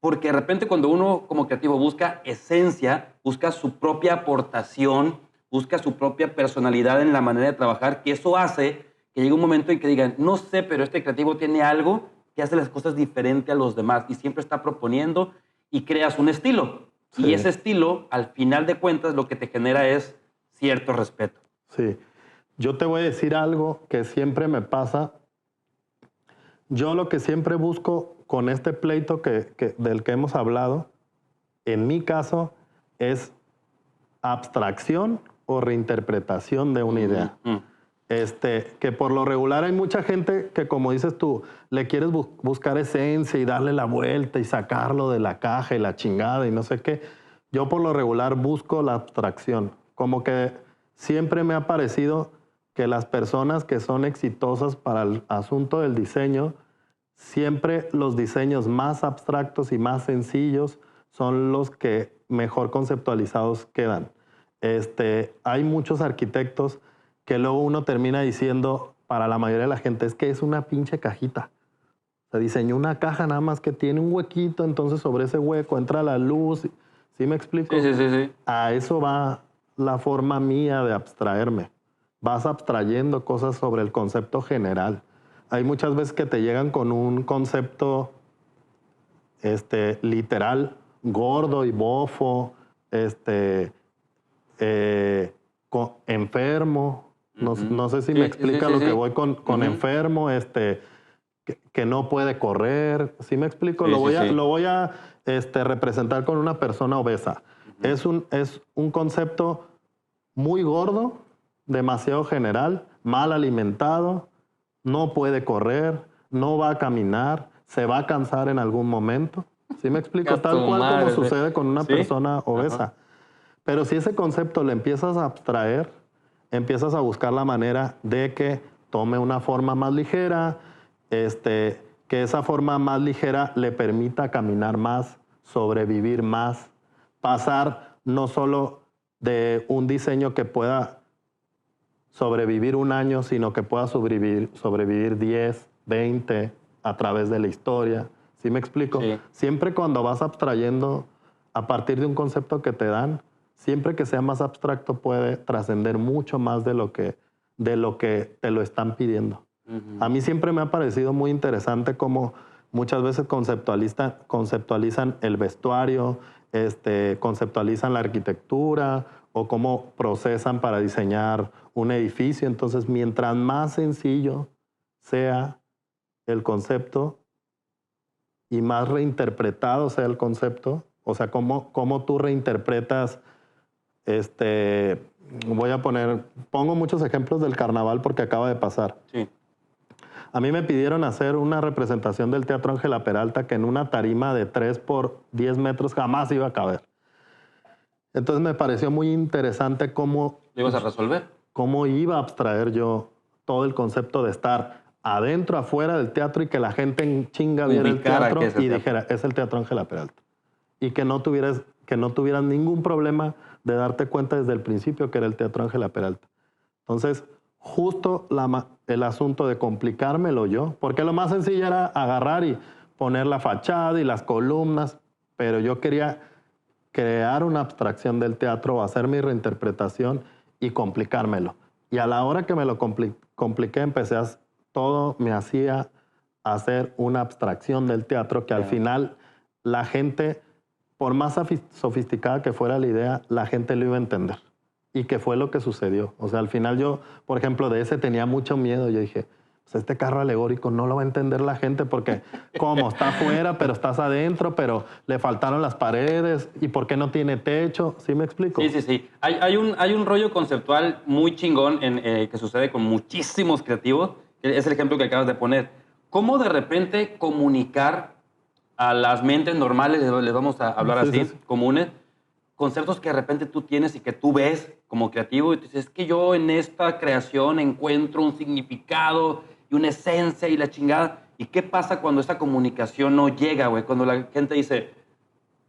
Porque de repente cuando uno como creativo busca esencia, busca su propia aportación, busca su propia personalidad en la manera de trabajar, que eso hace que llegue un momento en que digan, no sé, pero este creativo tiene algo que hace las cosas diferente a los demás y siempre está proponiendo y creas un estilo. Sí. Y ese estilo, al final de cuentas, lo que te genera es cierto respeto. Sí. Yo te voy a decir algo que siempre me pasa. Yo lo que siempre busco con este pleito del que hemos hablado, en mi caso, es abstracción o reinterpretación de una idea. Que por lo regular hay mucha gente que, como dices tú, le quieres buscar esencia y darle la vuelta y sacarlo de la caja y la chingada y no sé qué. Yo por lo regular busco la abstracción. Como que siempre me ha parecido que las personas que son exitosas para el asunto del diseño, siempre los diseños más abstractos y más sencillos son los que mejor conceptualizados quedan. Hay muchos arquitectos que luego uno termina diciendo, para la mayoría de la gente, es que es una pinche cajita. Se diseñó una caja nada más que tiene un huequito, entonces sobre ese hueco entra la luz. ¿Sí me explico? Sí. A eso va la forma mía de abstraerme. Vas abstrayendo cosas sobre el concepto general. Hay muchas veces que te llegan con un concepto literal, gordo y bofo, enfermo. No sé si me explica lo que voy con enfermo, que no puede correr. ¿Sí me explico? Lo voy a representar con una persona obesa. Es un concepto muy gordo, demasiado general, mal alimentado, no puede correr, no va a caminar, se va a cansar en algún momento. ¿Sí me explico? Tal cual como sucede con una persona obesa. Ajá. Pero si ese concepto le empiezas a abstraer, empiezas a buscar la manera de que tome una forma más ligera, que esa forma más ligera le permita caminar más, sobrevivir más, pasar no solo de un diseño que pueda sobrevivir un año, sino que pueda sobrevivir 10, 20 a través de la historia. ¿Sí me explico? Sí. Siempre cuando vas abstrayendo a partir de un concepto que te dan, siempre que sea más abstracto puede trascender mucho más de lo que te lo están pidiendo. A mí siempre me ha parecido muy interesante cómo muchas veces conceptualizan el vestuario, conceptualizan la arquitectura o cómo procesan para diseñar un edificio. Entonces, mientras más sencillo sea el concepto y más reinterpretado sea el concepto, o sea, cómo tú reinterpretas, pongo muchos ejemplos del carnaval porque acaba de pasar. Sí. A mí me pidieron hacer una representación del Teatro Ángela Peralta que en una tarima de 3 por 10 metros jamás iba a caber. Entonces me pareció muy interesante cómo... ¿Lo ibas a resolver? Cómo iba a abstraer yo todo el concepto de estar adentro, afuera del teatro y que la gente en chinga viera el teatro y dijera, es el Teatro Ángela Peralta. Y que no tuvieras ningún problema de darte cuenta desde el principio que era el Teatro Ángela Peralta. Entonces, justo el asunto de complicármelo yo, porque lo más sencillo era agarrar y poner la fachada y las columnas, pero yo quería crear una abstracción del teatro, hacer mi reinterpretación y complicármelo. Y a la hora que me lo compliqué, todo me hacía hacer una abstracción del teatro que al final la gente, por más sofisticada que fuera la idea, la gente lo iba a entender. Y que fue lo que sucedió. O sea, al final yo, por ejemplo, de ese tenía mucho miedo. Yo dije, pues este carro alegórico no lo va a entender la gente porque, ¿cómo? Está afuera, pero estás adentro, pero le faltaron las paredes. ¿Y por qué no tiene techo? ¿Sí me explico? Sí. Hay un rollo conceptual muy chingón que sucede con muchísimos creativos. Es el ejemplo que acabas de poner. ¿Cómo de repente comunicar a las mentes normales, les vamos a hablar así, comunes, conceptos que de repente tú tienes y que tú ves como creativo y tú dices, es que yo en esta creación encuentro un significado y una esencia y la chingada? ¿Y qué pasa cuando esta comunicación no llega, güey? Cuando la gente dice,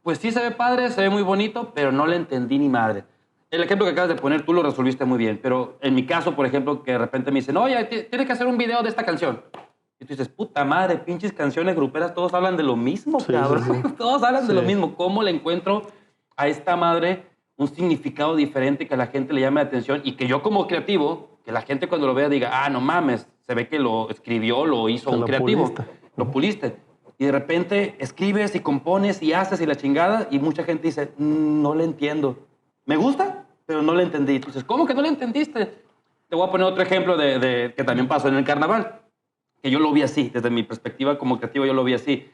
pues sí se ve padre, se ve muy bonito, pero no le entendí ni madre. El ejemplo que acabas de poner, tú lo resolviste muy bien, pero en mi caso, por ejemplo, que de repente me dicen, oye, tienes que hacer un video de esta canción. Y tú dices, puta madre, pinches canciones gruperas, todos hablan de lo mismo, Sí, cabrón. sí, sí. Todos hablan de lo Sí. mismo. ¿Cómo le encuentro a esta madre un significado diferente que a la gente le llame la atención y que yo como creativo, que la gente cuando lo vea diga, ah, no mames, se ve que lo escribió, lo hizo Que un lo creativo. puliste. Lo puliste. Y de repente escribes y compones y haces y la chingada y mucha gente dice, no le entiendo. Me gusta, pero no le entendí. Tú dices, ¿cómo que no le entendiste? Te voy a poner otro ejemplo de que también pasó en el carnaval, que yo lo vi así, desde mi perspectiva como creativo yo lo vi así.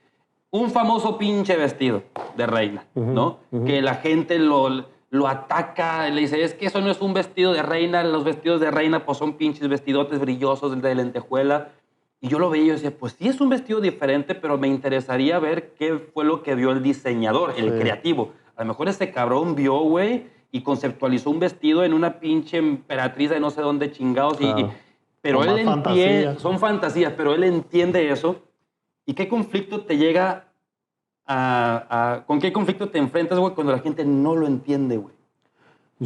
Un famoso pinche vestido de reina, ¿no? Que la gente lo ataca, le dice, es que eso no es un vestido de reina, los vestidos de reina pues son pinches vestidotes brillosos de lentejuela. Y yo lo veía y yo decía, pues sí es un vestido diferente, pero me interesaría ver qué fue lo que vio el diseñador, el Sí. creativo. A lo mejor ese cabrón vio, güey, y conceptualizó un vestido en una pinche emperatriz de no sé dónde chingados. Claro. Pero O él más entiende, fantasía. son fantasías, pero él entiende eso. ¿Y qué conflicto te llega con qué conflicto te enfrentas, güey, cuando la gente no lo entiende, güey?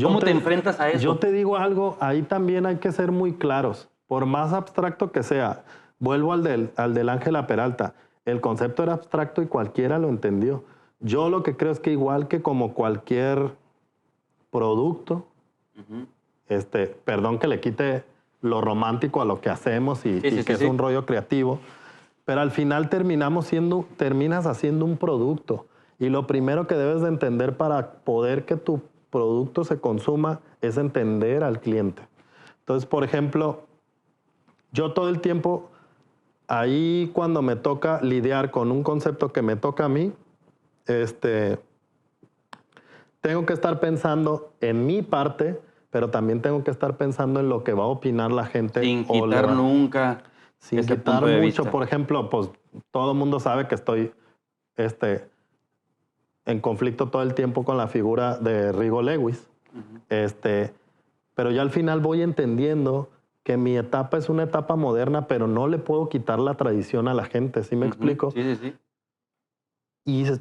¿Cómo te enfrentas a eso? Yo te digo algo, ahí también hay que ser muy claros. Por más abstracto que sea, vuelvo al del Ángela Peralta. El concepto era abstracto y cualquiera lo entendió. Yo lo que creo es que igual que como cualquier producto, perdón que le quite lo romántico a lo que hacemos y que es un rollo creativo, pero al final terminas haciendo un producto. Y lo primero que debes de entender para poder que tu producto se consuma es entender al cliente. Entonces, por ejemplo, yo todo el tiempo, ahí cuando me toca lidiar con un concepto que me toca a mí, tengo que estar pensando en mi parte, pero también tengo que estar pensando en lo que va a opinar la gente. Sin quitar nunca sin ese quitar punto de mucho. vista. Por ejemplo, pues todo el mundo sabe que estoy en conflicto todo el tiempo con la figura de Rigo Lewis. Pero ya al final voy entendiendo que mi etapa es una etapa moderna, pero no le puedo quitar la tradición a la gente, ¿sí me explico? Sí, sí, sí.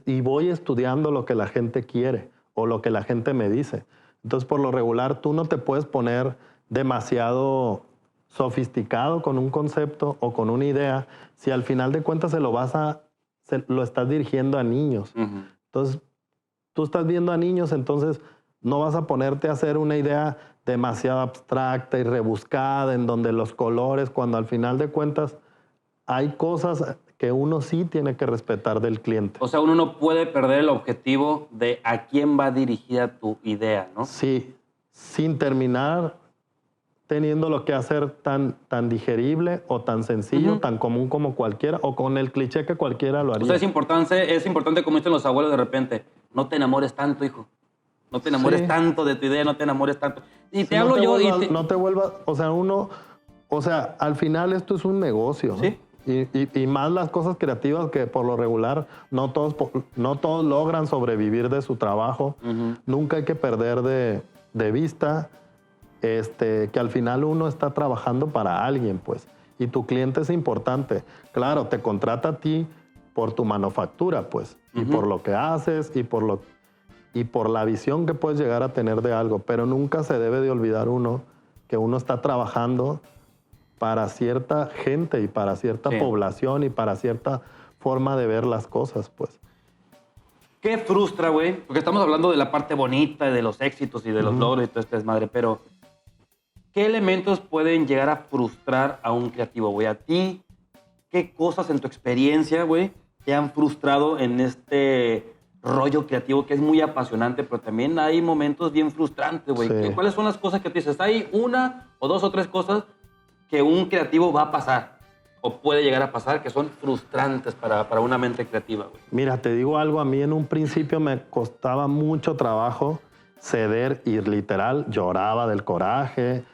Y voy estudiando lo que la gente quiere o lo que la gente me dice. Entonces, por lo regular, tú no te puedes poner demasiado sofisticado con un concepto o con una idea si al final de cuentas lo estás dirigiendo a niños. Entonces, tú estás viendo a niños, entonces no vas a ponerte a hacer una idea demasiado abstracta y rebuscada en donde los colores, cuando al final de cuentas hay cosas que uno sí tiene que respetar del cliente. O sea, uno no puede perder el objetivo de a quién va dirigida tu idea, ¿no? Sí, sin terminar teniendo lo que hacer tan digerible o tan sencillo, tan común como cualquiera, o con el cliché que cualquiera lo haría. O sea, es importante, como dicen los abuelos de repente, no te enamores tanto, hijo. No te enamores tanto de tu idea, no te enamores tanto. Y te hablo yo... No te vuelvas... O sea, al final esto es un negocio. Sí. Y más las cosas creativas que por lo regular no todos logran sobrevivir de su trabajo. Nunca hay que perder de vista que al final uno está trabajando para alguien, pues. Y tu cliente es importante. Claro, te contrata a ti por tu manufactura, pues. Y por lo que haces y por la visión que puedes llegar a tener de algo. Pero nunca se debe de olvidar uno que uno está trabajando para cierta gente y para cierta población y para cierta forma de ver las cosas, pues. ¿Qué frustra, güey? Porque estamos hablando de la parte bonita, de los éxitos y de los logros y todo este desmadre, pero ¿qué elementos pueden llegar a frustrar a un creativo, güey? A ti, ¿qué cosas en tu experiencia, güey, te han frustrado en este rollo creativo que es muy apasionante, pero también hay momentos bien frustrantes, güey? Sí. ¿Cuáles son las cosas que tú dices? Hay una o dos o tres cosas que un creativo va a pasar o puede llegar a pasar que son frustrantes para una mente creativa, güey. Mira, te digo algo, a mí en un principio me costaba mucho trabajo ceder y literal lloraba del coraje.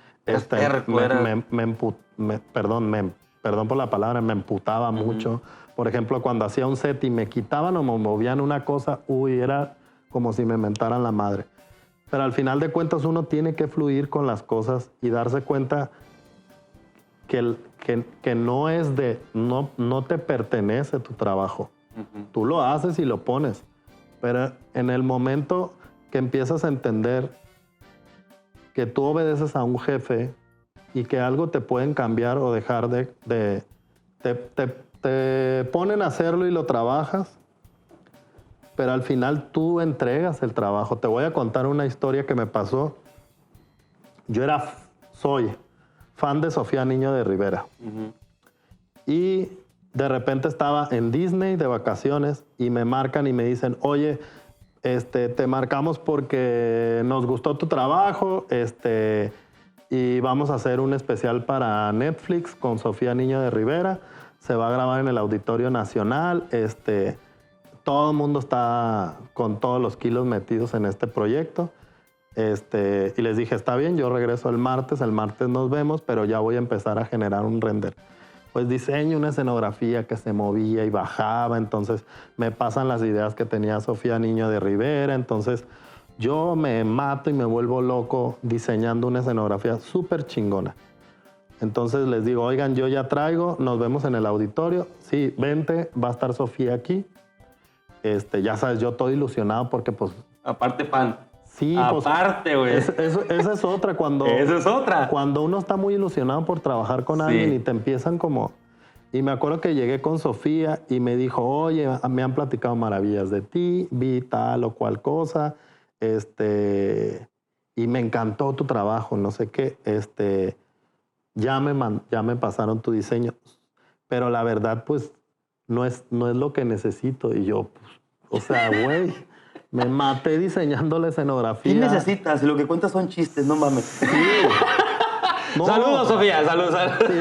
Perdón por la palabra, me emputaba mucho. Por ejemplo, cuando hacía un set y me quitaban o me movían una cosa, era como si me mentaran la madre. Pero al final de cuentas uno tiene que fluir con las cosas y darse cuenta que no es no te pertenece tu trabajo. Tú lo haces y lo pones. Pero en el momento que empiezas a entender que tú obedeces a un jefe y que algo te pueden cambiar o dejar de te ponen a hacerlo y lo trabajas, pero al final tú entregas el trabajo. Te voy a contar una historia que me pasó. Yo soy fan de Sofía Niño de Rivera. Y de repente estaba en Disney de vacaciones y me marcan y me dicen, oye, te marcamos porque nos gustó tu trabajo, y vamos a hacer un especial para Netflix con Sofía Niño de Rivera. Se va a grabar en el Auditorio Nacional. Todo el mundo está con todos los kilos metidos en este proyecto. Y les dije, está bien, yo regreso el martes nos vemos, pero ya voy a empezar a generar un render. Pues diseño una escenografía que se movía y bajaba, entonces me pasan las ideas que tenía Sofía Niño de Rivera, entonces yo me mato y me vuelvo loco diseñando una escenografía súper chingona. Entonces les digo, oigan, yo ya traigo, nos vemos en el auditorio, sí, vente, va a estar Sofía aquí. Ya sabes, yo estoy ilusionado porque pues... Aparte fan. Sí, aparte, güey. Esa es otra. Esa es otra. Cuando uno está muy ilusionado por trabajar con alguien y te empiezan como... Y me acuerdo que llegué con Sofía y me dijo, oye, me han platicado maravillas de ti, vi tal o cual cosa, y me encantó tu trabajo, no sé qué, ya me pasaron tu diseño, pero la verdad, pues, no es lo que necesito. Y yo, pues, o sea, güey... Me maté diseñando la escenografía. ¿Qué necesitas? Si lo que cuentas son chistes, no mames. Sí. No. Saludos, Sofía. Saludos. Sí.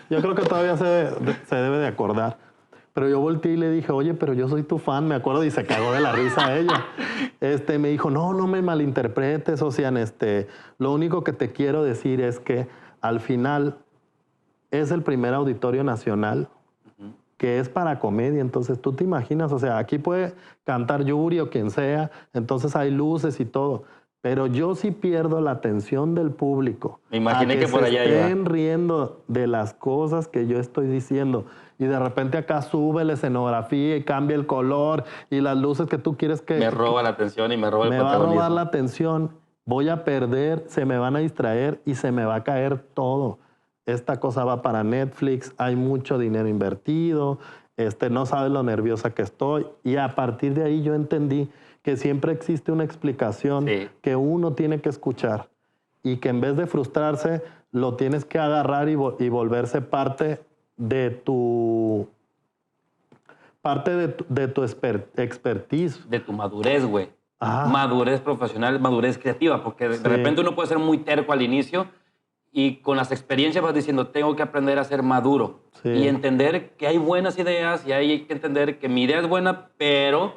Yo creo que todavía se debe de acordar. Pero yo volteé y le dije, oye, pero yo soy tu fan, me acuerdo, y se cagó de la risa ella. Me dijo, no me malinterpretes, Ocean, lo único que te quiero decir es que al final es el primer auditorio nacional que es para comedia, entonces tú te imaginas, o sea, aquí puede cantar Yuri o quien sea, entonces hay luces y todo, pero yo sí pierdo la atención del público. Me imaginé que por allá iba. Estén riendo de las cosas que yo estoy diciendo y de repente acá sube la escenografía y cambia el color y las luces que tú quieres que... Me roba la atención y me roba el protagonismo. Me va a robar la atención, voy a perder, se me van a distraer y se me va a caer todo. Esta cosa va para Netflix, hay mucho dinero invertido, no sabes lo nerviosa que estoy. Y a partir de ahí yo entendí que siempre existe una explicación que uno tiene que escuchar y que en vez de frustrarse, lo tienes que agarrar y volverse parte de tu expertise. De tu madurez, güey. Ah. Madurez profesional, madurez creativa, porque de repente uno puede ser muy terco al inicio y con las experiencias vas diciendo, tengo que aprender a ser maduro y entender que hay buenas ideas y hay que entender que mi idea es buena, pero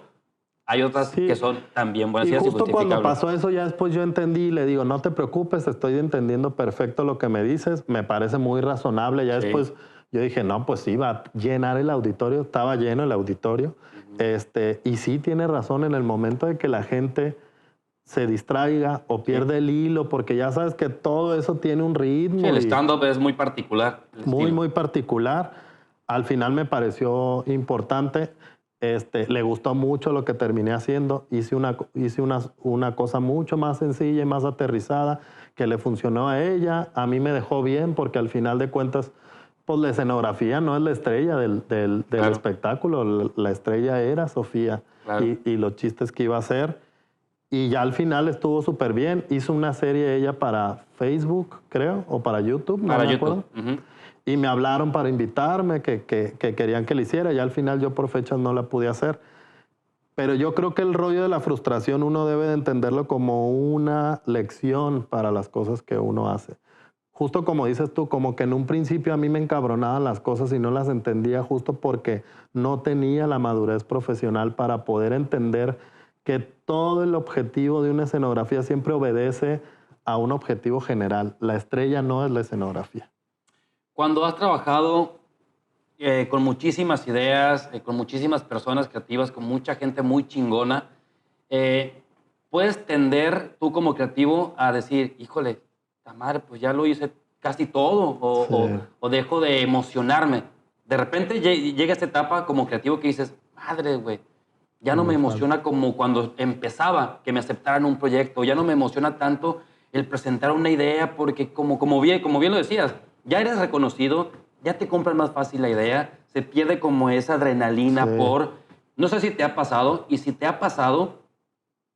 hay otras que son también buenas ideas. Y justo cuando pasó eso, ya después yo entendí y le digo, no te preocupes, estoy entendiendo perfecto lo que me dices, me parece muy razonable. Ya después yo dije, no, pues sí, va a llenar el auditorio, estaba lleno el auditorio. Y sí tiene razón en el momento de que la gente se distraiga o pierde el hilo, porque ya sabes que todo eso tiene un ritmo. Sí, el stand-up es muy particular. Muy particular. Al final me pareció importante. Le gustó mucho lo que terminé haciendo. Hice una cosa mucho más sencilla y más aterrizada que le funcionó a ella. A mí me dejó bien porque al final de cuentas, pues la escenografía no es la estrella del espectáculo. La estrella era Sofía y los chistes que iba a hacer. Y ya al final estuvo súper bien. Hizo una serie ella para Facebook, creo, o para YouTube. No me acuerdo. Y me hablaron para invitarme, que querían que le hiciera. Ya al final yo por fechas no la pude hacer. Pero yo creo que el rollo de la frustración uno debe de entenderlo como una lección para las cosas que uno hace. Justo como dices tú, como que en un principio a mí me encabronaban las cosas y no las entendía justo porque no tenía la madurez profesional para poder entender que todo el objetivo de una escenografía siempre obedece a un objetivo general. La estrella no es la escenografía. Cuando has trabajado con muchísimas ideas, con muchísimas personas creativas, con mucha gente muy chingona, puedes tender tú como creativo a decir, híjole, madre, pues ya lo hice casi todo, o dejo de emocionarme. De repente llega esta etapa como creativo que dices, madre, güey, ya no me emociona como cuando empezaba que me aceptaran un proyecto. Ya no me emociona tanto el presentar una idea porque como bien lo decías, ya eres reconocido, ya te compran más fácil la idea, se pierde como esa adrenalina no sé si te ha pasado, y si te ha pasado,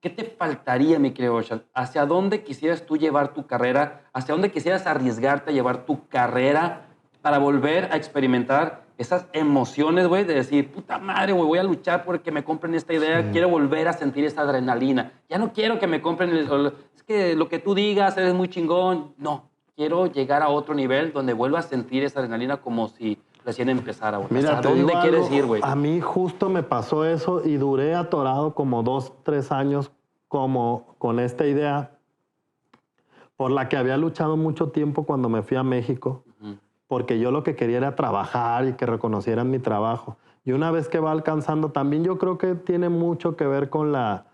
¿qué te faltaría, mi querido Ocean? ¿Hacia dónde quisieras tú llevar tu carrera? ¿Hacia dónde quisieras arriesgarte a llevar tu carrera para volver a experimentar esas emociones, güey, de decir, puta madre, güey, voy a luchar porque me compren esta idea, quiero volver a sentir esa adrenalina. Ya no quiero que me compren, es que lo que tú digas eres muy chingón. No, quiero llegar a otro nivel donde vuelva a sentir esa adrenalina como si recién empezara, güey. Mira, ¿A dónde quieres ir, güey? A mí justo me pasó eso y duré atorado como 2, 3 años como con esta idea por la que había luchado mucho tiempo cuando me fui a México, porque yo lo que quería era trabajar y que reconocieran mi trabajo. Y una vez que va alcanzando, también yo creo que tiene mucho que ver con la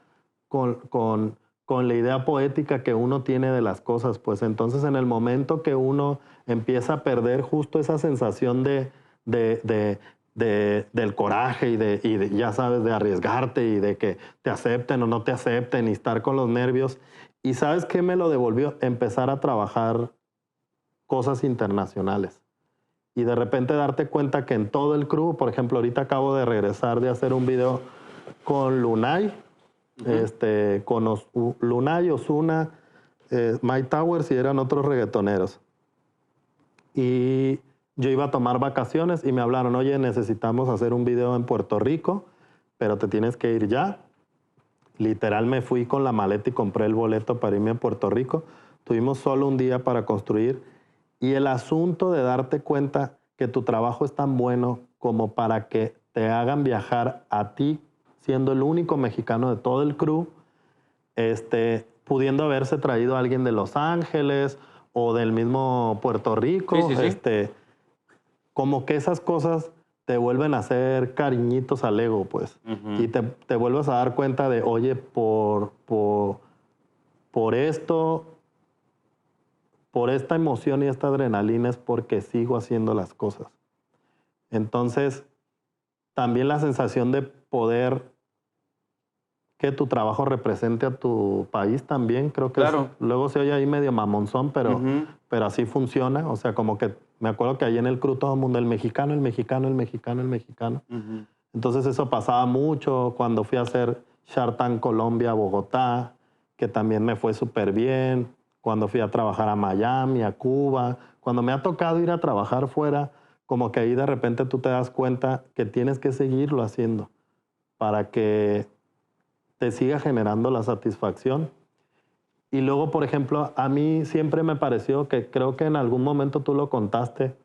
idea poética que uno tiene de las cosas. Pues entonces en el momento que uno empieza a perder justo esa sensación del coraje y ya sabes, de arriesgarte y de que te acepten o no te acepten y estar con los nervios. ¿Y sabes qué me lo devolvió? Empezar a trabajar cosas internacionales. Y de repente darte cuenta que en todo el crew, por ejemplo, ahorita acabo de regresar de hacer un video con Lunay, con Lunay, Ozuna, Mike Towers y eran otros reggaetoneros. Y yo iba a tomar vacaciones y me hablaron, oye, necesitamos hacer un video en Puerto Rico, pero te tienes que ir ya. Literal me fui con la maleta y compré el boleto para irme a Puerto Rico. Tuvimos solo un día para construir. Y el asunto de darte cuenta que tu trabajo es tan bueno como para que te hagan viajar a ti, siendo el único mexicano de todo el crew, pudiendo haberse traído a alguien de Los Ángeles o del mismo Puerto Rico, como que esas cosas te vuelven a hacer cariñitos al ego, pues. Y te vuelves a dar cuenta de, oye, por esto, por esta emoción y esta adrenalina es porque sigo haciendo las cosas. Entonces, también la sensación de poder que tu trabajo represente a tu país también, creo que luego se oye ahí medio mamonzón, pero así funciona. O sea, como que me acuerdo que ahí en el crew todo el mundo, el mexicano, el mexicano, el mexicano, el mexicano. Entonces eso pasaba mucho cuando fui a hacer Shark Tank Colombia, Bogotá, que también me fue súper bien. Cuando fui a trabajar a Miami, a Cuba, cuando me ha tocado ir a trabajar fuera, como que ahí de repente tú te das cuenta que tienes que seguirlo haciendo para que te siga generando la satisfacción. Y luego, por ejemplo, a mí siempre me pareció que creo que en algún momento tú lo contaste,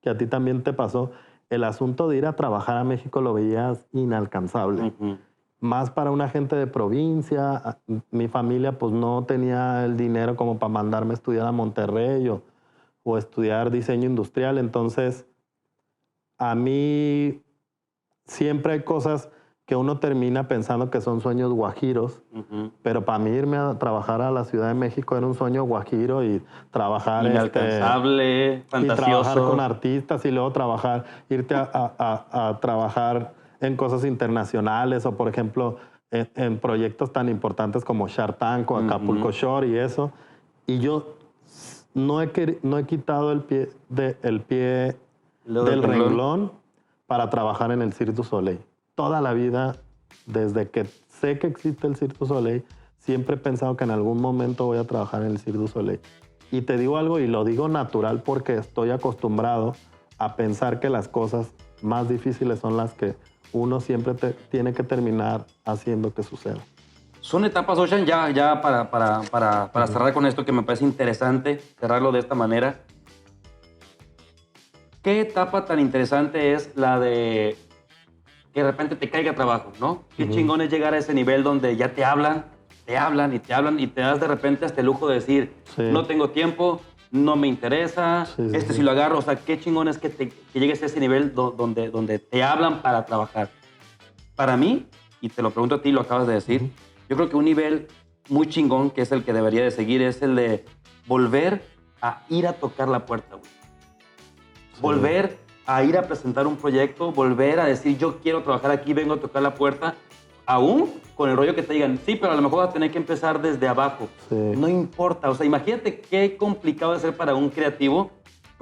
que a ti también te pasó, el asunto de ir a trabajar a México lo veías inalcanzable. Más para una gente de provincia. Mi familia pues no tenía el dinero como para mandarme a estudiar a Monterrey o estudiar diseño industrial. Entonces, a mí siempre hay cosas que uno termina pensando que son sueños guajiros, pero para mí irme a trabajar a la Ciudad de México era un sueño guajiro y trabajar... Inalcanzable, fantasioso. Y trabajar con artistas y luego irte a trabajar en cosas internacionales o, por ejemplo, en proyectos tan importantes como Shark Tank o Acapulco Shore y eso. Y yo no he quitado el pie del renglón para trabajar en el Cirque du Soleil. Toda la vida, desde que sé que existe el Cirque du Soleil, siempre he pensado que en algún momento voy a trabajar en el Cirque du Soleil. Y te digo algo, y lo digo natural porque estoy acostumbrado a pensar que las cosas más difíciles son las que uno siempre tiene que terminar haciendo que suceda. Son etapas, Ocean, ya para cerrar con esto que me parece interesante, cerrarlo de esta manera. ¿Qué etapa tan interesante es la de que de repente te caiga trabajo, ¿no? Qué chingón es llegar a ese nivel donde ya te hablan y te das de repente hasta el lujo de decir, no tengo tiempo, no me interesa, si lo agarro. O sea, qué chingón es que llegues a ese nivel donde te hablan para trabajar. Para mí, y te lo pregunto a ti, lo acabas de decir, yo creo que un nivel muy chingón, que es el que debería de seguir, es el de volver a ir a tocar la puerta, güey. Volver a ir a presentar un proyecto, volver a decir, yo quiero trabajar aquí, vengo a tocar la puerta, aún con el rollo que te digan, sí, pero a lo mejor vas a tener que empezar desde abajo. No importa, o sea, imagínate qué complicado es ser para un creativo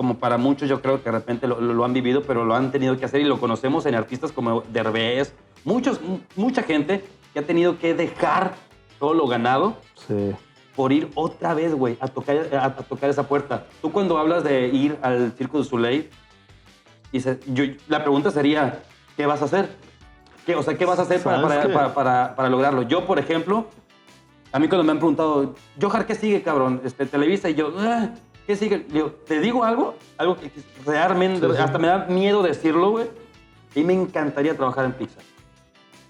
como para muchos yo creo que de repente lo han vivido, pero lo han tenido que hacer y lo conocemos en artistas como Derbez, mucha gente que ha tenido que dejar todo lo ganado Sí. por ir otra vez, güey, a tocar esa puerta. Tú cuando hablas de ir al Circo du Soleil, dices, la pregunta sería, ¿qué vas a hacer? ¿Qué vas a hacer para lograrlo? Yo, por ejemplo, a mí cuando me han preguntado, Johar, ¿qué sigue, cabrón? Televisa, y yo, ¿qué sigue? Digo, ¿te digo algo? Algo que realmente, hasta me da miedo decirlo, güey. Y me encantaría trabajar en Pixar.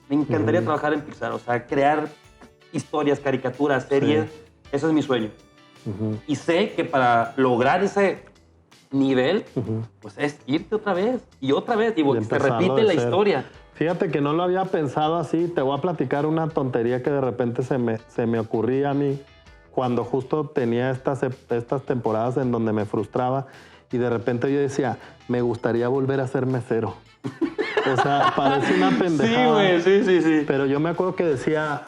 Me encantaría trabajar en Pixar, o sea, crear historias, caricaturas, series. Sí. Ese es mi sueño. Y sé que para lograr ese nivel, pues es irte otra vez, y se repite la historia. Fíjate que no lo había pensado así. Te voy a platicar una tontería que de repente se me ocurría a mí cuando justo tenía estas temporadas en donde me frustraba y de repente yo decía, me gustaría volver a ser mesero. O sea, parece una pendejada. Sí, güey, sí. Pero yo me acuerdo que decía,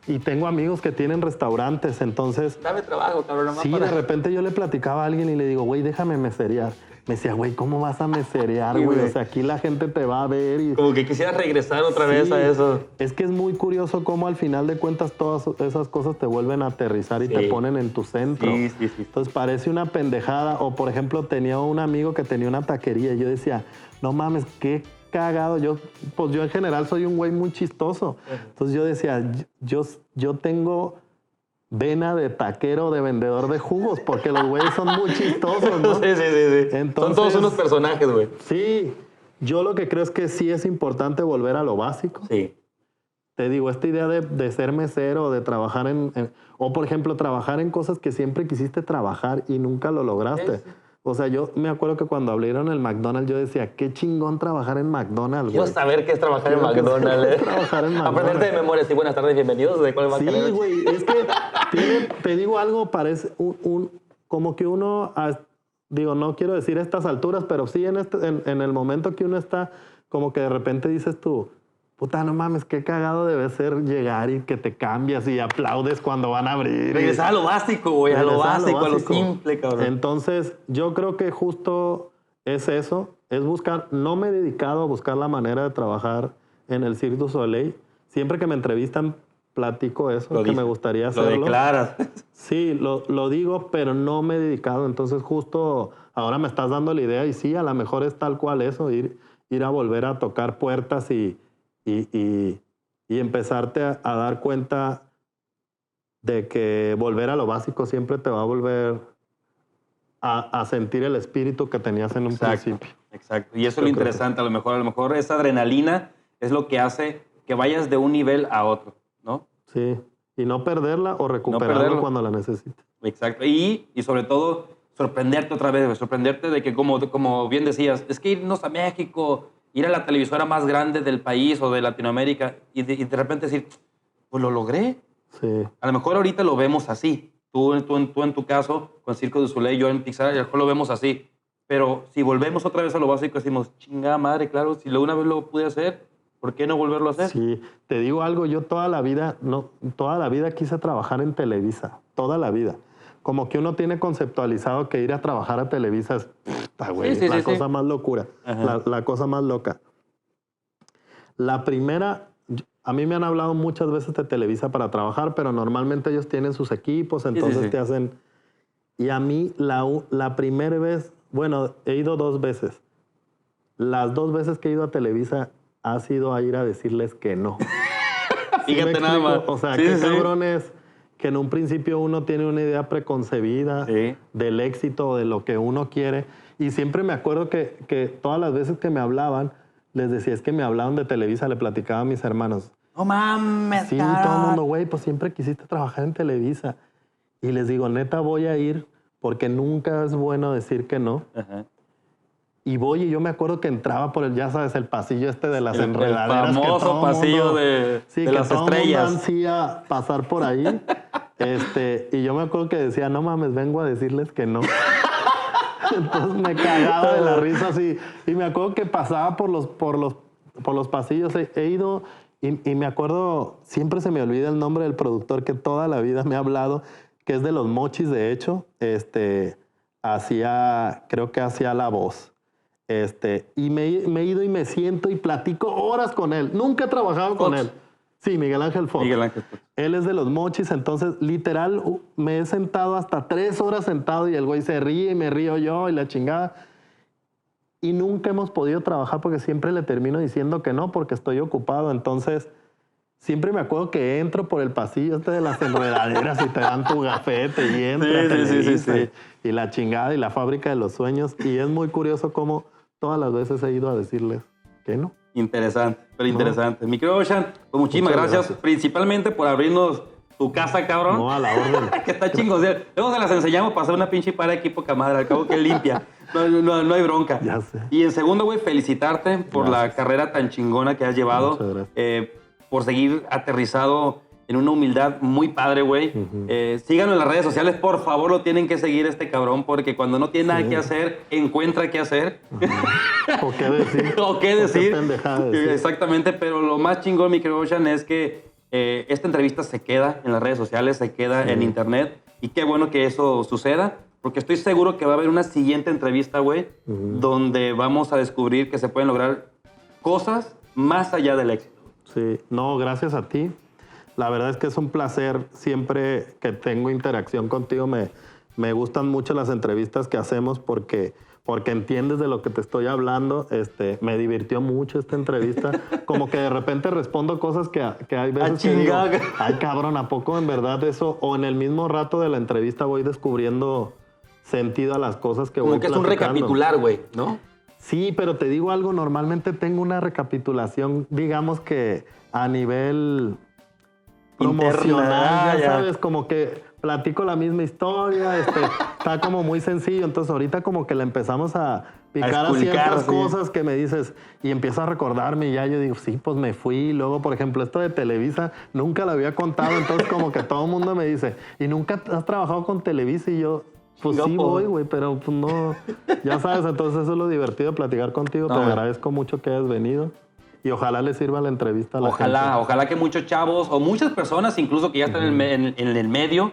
y tengo amigos que tienen restaurantes, entonces... Dame trabajo, cabrón. Sí, de repente yo le platicaba a alguien y le digo, güey, déjame meserear. Me decía, güey, ¿cómo vas a meserear, güey? O sea, aquí la gente te va a ver y... Como que quisieras regresar otra vez a eso. Es que es muy curioso cómo al final de cuentas todas esas cosas te vuelven a aterrizar y te ponen en tu centro. Sí. Entonces parece una pendejada. O, por ejemplo, tenía un amigo que tenía una taquería y yo decía, no mames, qué cagado. Yo en general soy un güey muy chistoso. Entonces yo decía, yo tengo... vena de taquero, de vendedor de jugos, porque los güeyes son muy chistosos, ¿no? Sí. Entonces, son todos unos personajes, güey. Sí, yo lo que creo es que sí es importante volver a lo básico. Sí. Te digo, esta idea de ser mesero, de trabajar o por ejemplo, trabajar en cosas que siempre quisiste trabajar y nunca lo lograste. Sí. O sea, yo me acuerdo que cuando abrieron el McDonald's, yo decía, qué chingón trabajar en McDonald's, Quiero saber qué es trabajar en McDonald's. Trabajar en McDonald's. Aprenderte de memoria. Sí, buenas tardes, bienvenidos. ¿De cuál sí, güey, es que te digo algo, parece como que uno, digo, no quiero decir a estas alturas, pero sí en el momento que uno está, como que de repente dices tú, puta, no mames, qué cagado debe ser llegar y que te cambias y aplaudes cuando van a abrir. Regresar a lo básico, güey, a lo básico, a lo simple, cabrón. Entonces, yo creo que justo es eso, es buscar, no me he dedicado a buscar la manera de trabajar en el Cirque du Soleil. Siempre que me entrevistan, platico eso, me gustaría hacerlo. Lo declaras. Sí, lo digo, pero no me he dedicado. Entonces, justo ahora me estás dando la idea y sí, a lo mejor es tal cual eso, ir a volver a tocar puertas y empezarte a dar cuenta de que volver a lo básico siempre te va a volver a sentir el espíritu que tenías en un principio. Exacto. Y eso es lo interesante. A lo mejor esa adrenalina es lo que hace que vayas de un nivel a otro, ¿no? Sí. Y no perderla o recuperarla cuando la necesites. Exacto. Y sobre todo, sorprenderte otra vez. Sorprenderte de que, como bien decías, es que irnos a México... ir a la televisora más grande del país o de Latinoamérica y de repente decir, pues lo logré. Sí. A lo mejor ahorita lo vemos así. Tú en tu caso, con Circo du Soleil, yo en Pixar, a lo mejor lo vemos así. Pero si volvemos otra vez a lo básico, decimos, chingada madre, claro, si una vez lo pude hacer, ¿por qué no volverlo a hacer? Sí, te digo algo, yo toda la vida quise trabajar en Televisa, toda la vida. Como que uno tiene conceptualizado que ir a trabajar a Televisa es, la cosa más locura, la cosa más loca. La primera, a mí me han hablado muchas veces de Televisa para trabajar, pero normalmente ellos tienen sus equipos, entonces te hacen... Y a mí la primera vez, bueno, he ido 2 veces. Las 2 veces que he ido a Televisa ha sido a ir a decirles que no. Fíjate nada más. O sea, qué cabrón es que en un principio uno tiene una idea preconcebida del éxito, de lo que uno quiere. Y siempre me acuerdo que todas las veces que me hablaban, les decía, es que me hablaban de Televisa, le platicaba a mis hermanos. ¡No mames! Sí, todo el mundo, güey, pues siempre quisiste trabajar en Televisa. Y les digo, neta, voy a ir porque nunca es bueno decir que no. Y voy y yo me acuerdo que entraba por ya sabes, el pasillo de las enredaderas. El famoso pasillo de las estrellas. Sí, a pasar por ahí. Y yo me acuerdo que decía, no mames, vengo a decirles que no. Entonces me cagaba de la risa así. Y me acuerdo que pasaba por los pasillos. He ido y me acuerdo, siempre se me olvida el nombre del productor que toda la vida me ha hablado, que es de Los Mochis, de hecho. creo que hacía la voz. Y me he ido y me siento y platico horas con él. Nunca he trabajado con él. Sí, Miguel Ángel Fox. Miguel Ángel Fox. Él es de Los Mochis, entonces literal me he sentado hasta 3 horas sentado y el güey se ríe y me río yo y la chingada. Y nunca hemos podido trabajar porque siempre le termino diciendo que no porque estoy ocupado. Entonces, siempre me acuerdo que entro por el pasillo de las enredaderas y te dan tu gafete y entras Sí. y la chingada y la fábrica de los sueños. Y es muy curioso cómo todas las veces he ido a decirles que no. Interesante, pero interesante. Mi querido Ocean, pues muchísimas gracias, principalmente por abrirnos tu casa, cabrón. No, a la orden. Que está chingón. Luego se las enseñamos para hacer una pinche para de equipo camadre, al cabo que limpia. No hay bronca. Ya sé. Y en segundo, güey, felicitarte por la carrera tan chingona que has llevado. Muchas gracias. Por seguir aterrizado en una humildad muy padre, güey. Síganlo en las redes sociales, por favor, lo tienen que seguir este cabrón, porque cuando no tiene nada que hacer, encuentra qué hacer. ¿O qué decir? O qué decir. Pendejada decir. Exactamente, pero lo más chingón, mi querido Ocean, es que esta entrevista se queda en las redes sociales, se queda en internet, y qué bueno que eso suceda, porque estoy seguro que va a haber una siguiente entrevista, güey, donde vamos a descubrir que se pueden lograr cosas más allá del éxito. Sí, no, gracias a ti. La verdad es que es un placer siempre que tengo interacción contigo. Me gustan mucho las entrevistas que hacemos porque entiendes de lo que te estoy hablando. Me divirtió mucho esta entrevista. Como que de repente respondo cosas que hay veces que digo, ay, cabrón, ¿a poco en verdad eso? O en el mismo rato de la entrevista voy descubriendo sentido a las cosas que voy platicando. Como que es un recapitular, güey, ¿no? Sí, pero te digo algo, normalmente tengo una recapitulación, digamos que a nivel promocional, ya sabes, como que platico la misma historia, está como muy sencillo, entonces ahorita como que le empezamos a picar a ciertas cosas que me dices y empiezo a recordarme y ya yo digo, sí, pues me fui, luego por ejemplo esto de Televisa nunca lo había contado, entonces como que todo el mundo me dice, ¿y nunca has trabajado con Televisa? Y yo, pues sí voy, güey, pero pues no, ya sabes, entonces eso es lo divertido de platicar contigo, te agradezco mucho que hayas venido. Y ojalá le sirva la entrevista a la gente. Ojalá que muchos chavos o muchas personas incluso que ya están en el medio,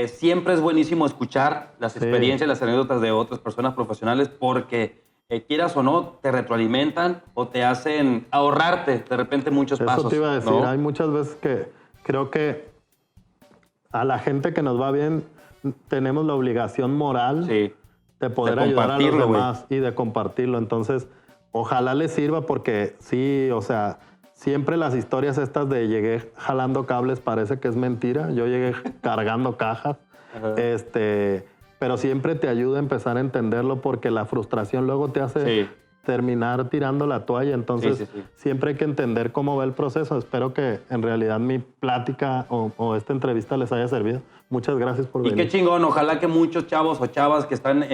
siempre es buenísimo escuchar las experiencias, las anécdotas de otras personas profesionales porque quieras o no, te retroalimentan o te hacen ahorrarte de repente muchos pasos. Eso te iba a decir, ¿no? Hay muchas veces que creo que a la gente que nos va bien tenemos la obligación moral de poder ayudar a los demás y de compartirlo. Entonces, ojalá les sirva porque sí, o sea, siempre las historias estas de llegué jalando cables parece que es mentira. Yo llegué cargando cajas. Pero siempre te ayuda a empezar a entenderlo porque la frustración luego te hace terminar tirando la toalla. Entonces, siempre hay que entender cómo va el proceso. Espero que en realidad mi plática o esta entrevista les haya servido. Muchas gracias por venir. Y qué chingón, ojalá que muchos chavos o chavas que están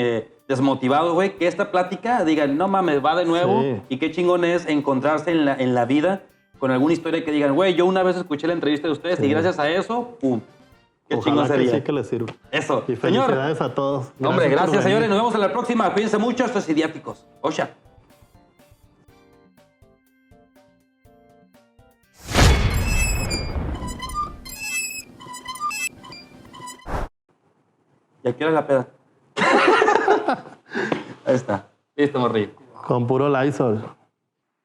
desmotivados, güey, que esta plática digan, no mames, va de nuevo. Y qué chingón es encontrarse en la vida con alguna historia que digan, güey, yo una vez escuché la entrevista de ustedes y gracias a eso, ¡pum! Qué chingón sería. Que sí que les sirva. Eso. Y felicidades a todos. Hombre, gracias, señores. Nos vemos en la próxima. Cuídense mucho. Esto es Idiáticos. Osha. ¿Y a qué hora es la peda? Ahí está. Listo, morrillo. Con puro Lysol.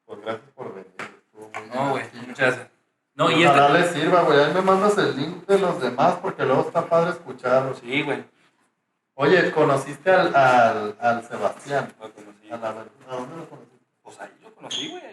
Pues gracias por venir. No, güey. Muchas gracias. No, y ojalá les sirva, güey. Ahí me mandas el link de los demás porque luego está padre escucharlos. Sí, güey. Oye, ¿conociste al Sebastián? Lo conocí. ¿A dónde lo conociste? Pues ahí lo conocí, güey.